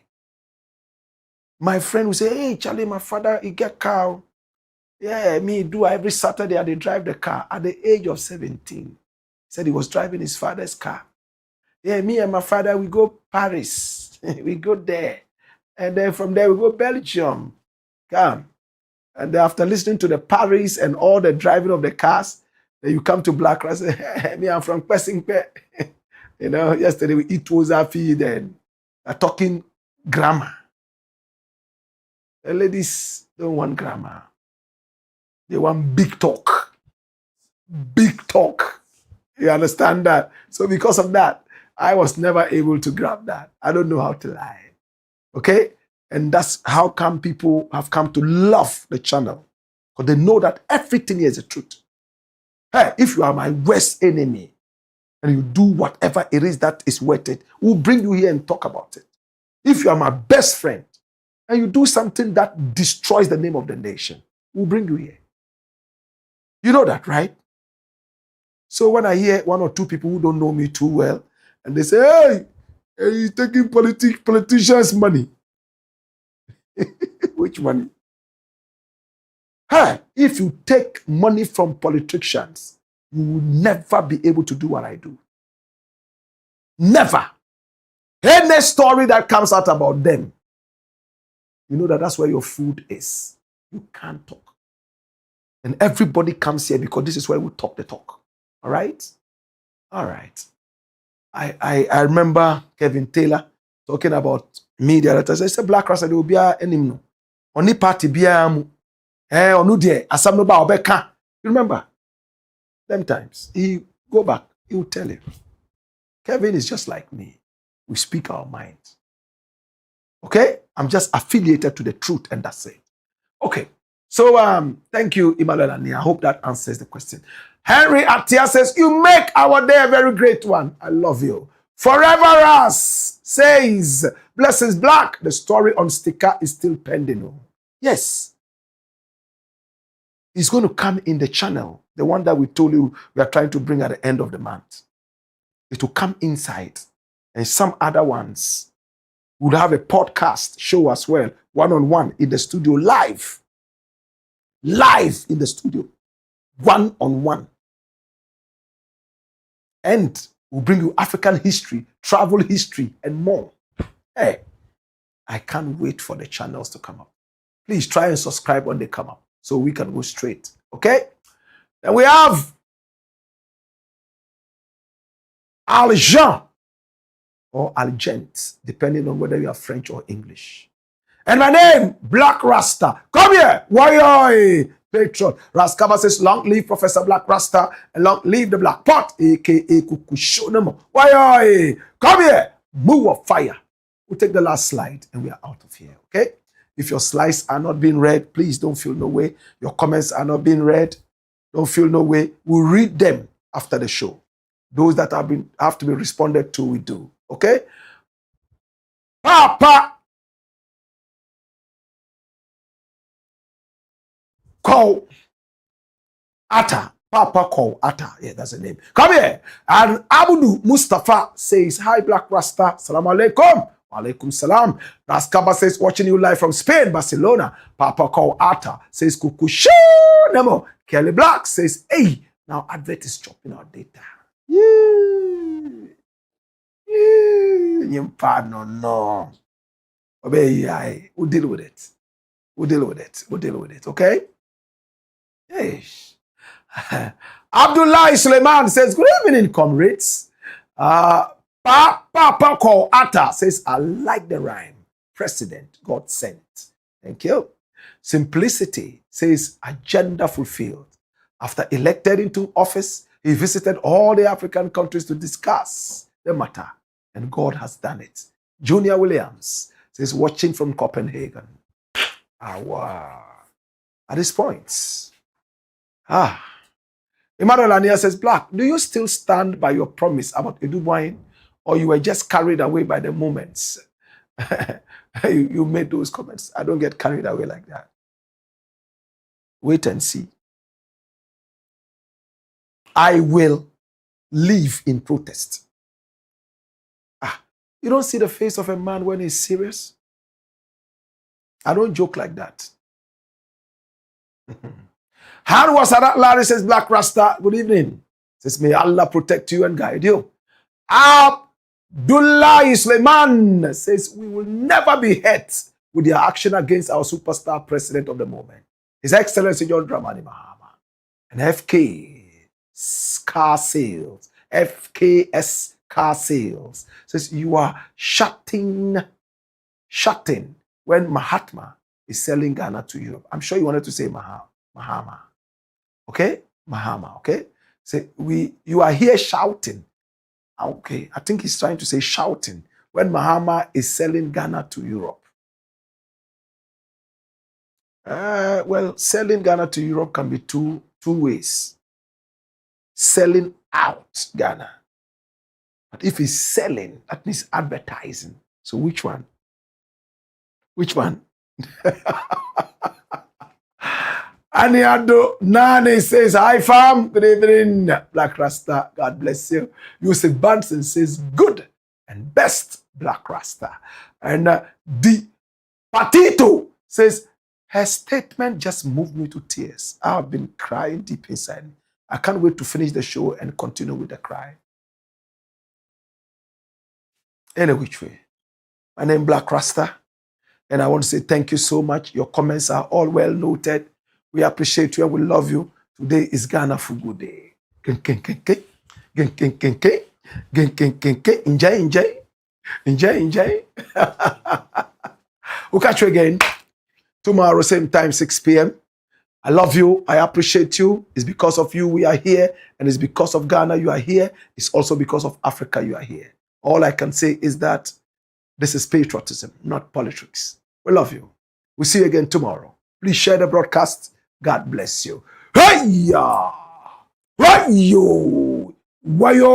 My friend would say, hey, Charlie, my father, he get car. Yeah, me do every Saturday they drive the car. At the age of 17, he said he was driving his father's car. Yeah, me and my father, we go Paris. We go there. And then from there, we go Belgium. Come. And then after listening to the Paris and all the driving of the cars, then you come to Blakk and say, hey, me, I'm from Kwesingpe. Yesterday we eat Wozafi, then talking grammar. The ladies don't want grammar. They want big talk. Big talk. You understand that? So because of that, I was never able to grab that. I don't know how to lie. Okay? And that's how come people have come to love the channel. Because they know that everything here is the truth. Hey, if you are my worst enemy and you do whatever it is that is worth it, we'll bring you here and talk about it. If you are my best friend and you do something that destroys the name of the nation, we'll bring you here. You know that, right? So when I hear one or two people who don't know me too well, and they say, hey, you're taking politicians' money. Which money? Hey, if you take money from politicians, you will never be able to do what I do. Never. Any story that comes out about them, you know that that's where your food is. You can't talk. And everybody comes here because this is where we talk the talk. All right? All right. I remember Kevin Taylor talking about me the other time. I said, Blakk Rasta, there will be an enemy. Only party be a onu de asam no ba obeka. You remember? Them times. He go back, he will tell you. Kevin is just like me. We speak our minds. Okay? I'm just affiliated to the truth, and that's it. Okay. So thank you, Emmanuel Ani. I hope that answers the question. Henry Atia says, you make our day a very great one. I love you. Forever us says, blessings Blakk. The story on sticker is still pending. Yes. It's going to come in the channel. The one that we told you we are trying to bring at the end of the month. It will come inside. And some other ones would have a podcast show as well, one-on-one in the studio, live in the studio, one-on-one. And we'll bring you African history, travel history, and more. Hey, I can't wait for the channels to come up. Please try and subscribe when they come up so we can go straight. Okay? Then we have Aljean or Algent, depending on whether you are French or English. And my name, Blakk Rasta. Come here. Why? Patriot. Raskaba says, long live Professor Blakk Rasta and long live the Black Pot, aka Kukushonamo. Why? Come here. Move of fire. We'll take the last slide and we are out of here. Okay? If your slides are not being read, please don't feel no way. Your comments are not being read, don't feel no way. We'll read them after the show. Those that have to be responded to, we do. Okay? Papa Call Atta. Papa Call Atta. Yeah, that's the name. Come here. And Abudu Mustafa says, hi, Blakk Rasta. Salam alaikum. Alaikum salam. Raskaba says, watching you live from Spain, Barcelona. Papa Call Atta says, Kukushu Nemo. Kelly Black says, hey, now advert is chopping our data. No. We'll deal with it. We'll deal with it. Okay? Yes. Abdullah Suleiman says, good evening, comrades. Papa Call Atta says, I like the rhyme. President, God sent. Thank you. Simplicity says, agenda fulfilled. After elected into office, he visited all the African countries to discuss the matter, and God has done it. Junior Williams says, watching from Copenhagen. Wow. At this point, Emmanuel Ania says, Blakk, do you still stand by your promise about Edu wine, or you were just carried away by the moments? You made those comments. I don't get carried away like that. Wait and see. I will live in protest. You don't see the face of a man when he's serious? I don't joke like that. How was that? Larry says, Blakk Rasta, good evening. Says, may Allah protect you and guide you. Abdullah Suleiman says, we will never be hurt with their action against our superstar president of the moment, His Excellency John Dramani Mahama. And FKS car sales says, you are shutting when Mahatma is selling Ghana to Europe. I'm sure you wanted to say Mahama. Okay? Mahama, okay? Say, you are here shouting. Okay, I think he's trying to say shouting when Mahama is selling Ghana to Europe. Well, selling Ghana to Europe can be two ways. Selling out Ghana. But if he's selling, that means advertising. So which one? Which one? Aniado Nane says, hi fam, good evening. Blakk Rasta, God bless you. Yusuf Banson says, good and best Blakk Rasta. And the Patito says, her statement just moved me to tears. I've been crying deep inside. I can't wait to finish the show and continue with the cry. Any which way. My name is Blakk Rasta, and I want to say thank you so much. Your comments are all well noted. We appreciate you and we love you. Today is Ghana Fugu Day. Enjoy. We'll catch you again tomorrow, same time, 6 p.m. I love you. I appreciate you. It's because of you we are here, and it's because of Ghana you are here. It's also because of Africa you are here. All I can say is that this is patriotism, not politics. We love you. We'll see you again tomorrow. Please share the broadcast. God bless you. Hey-ya! Hey-yo! Wayo!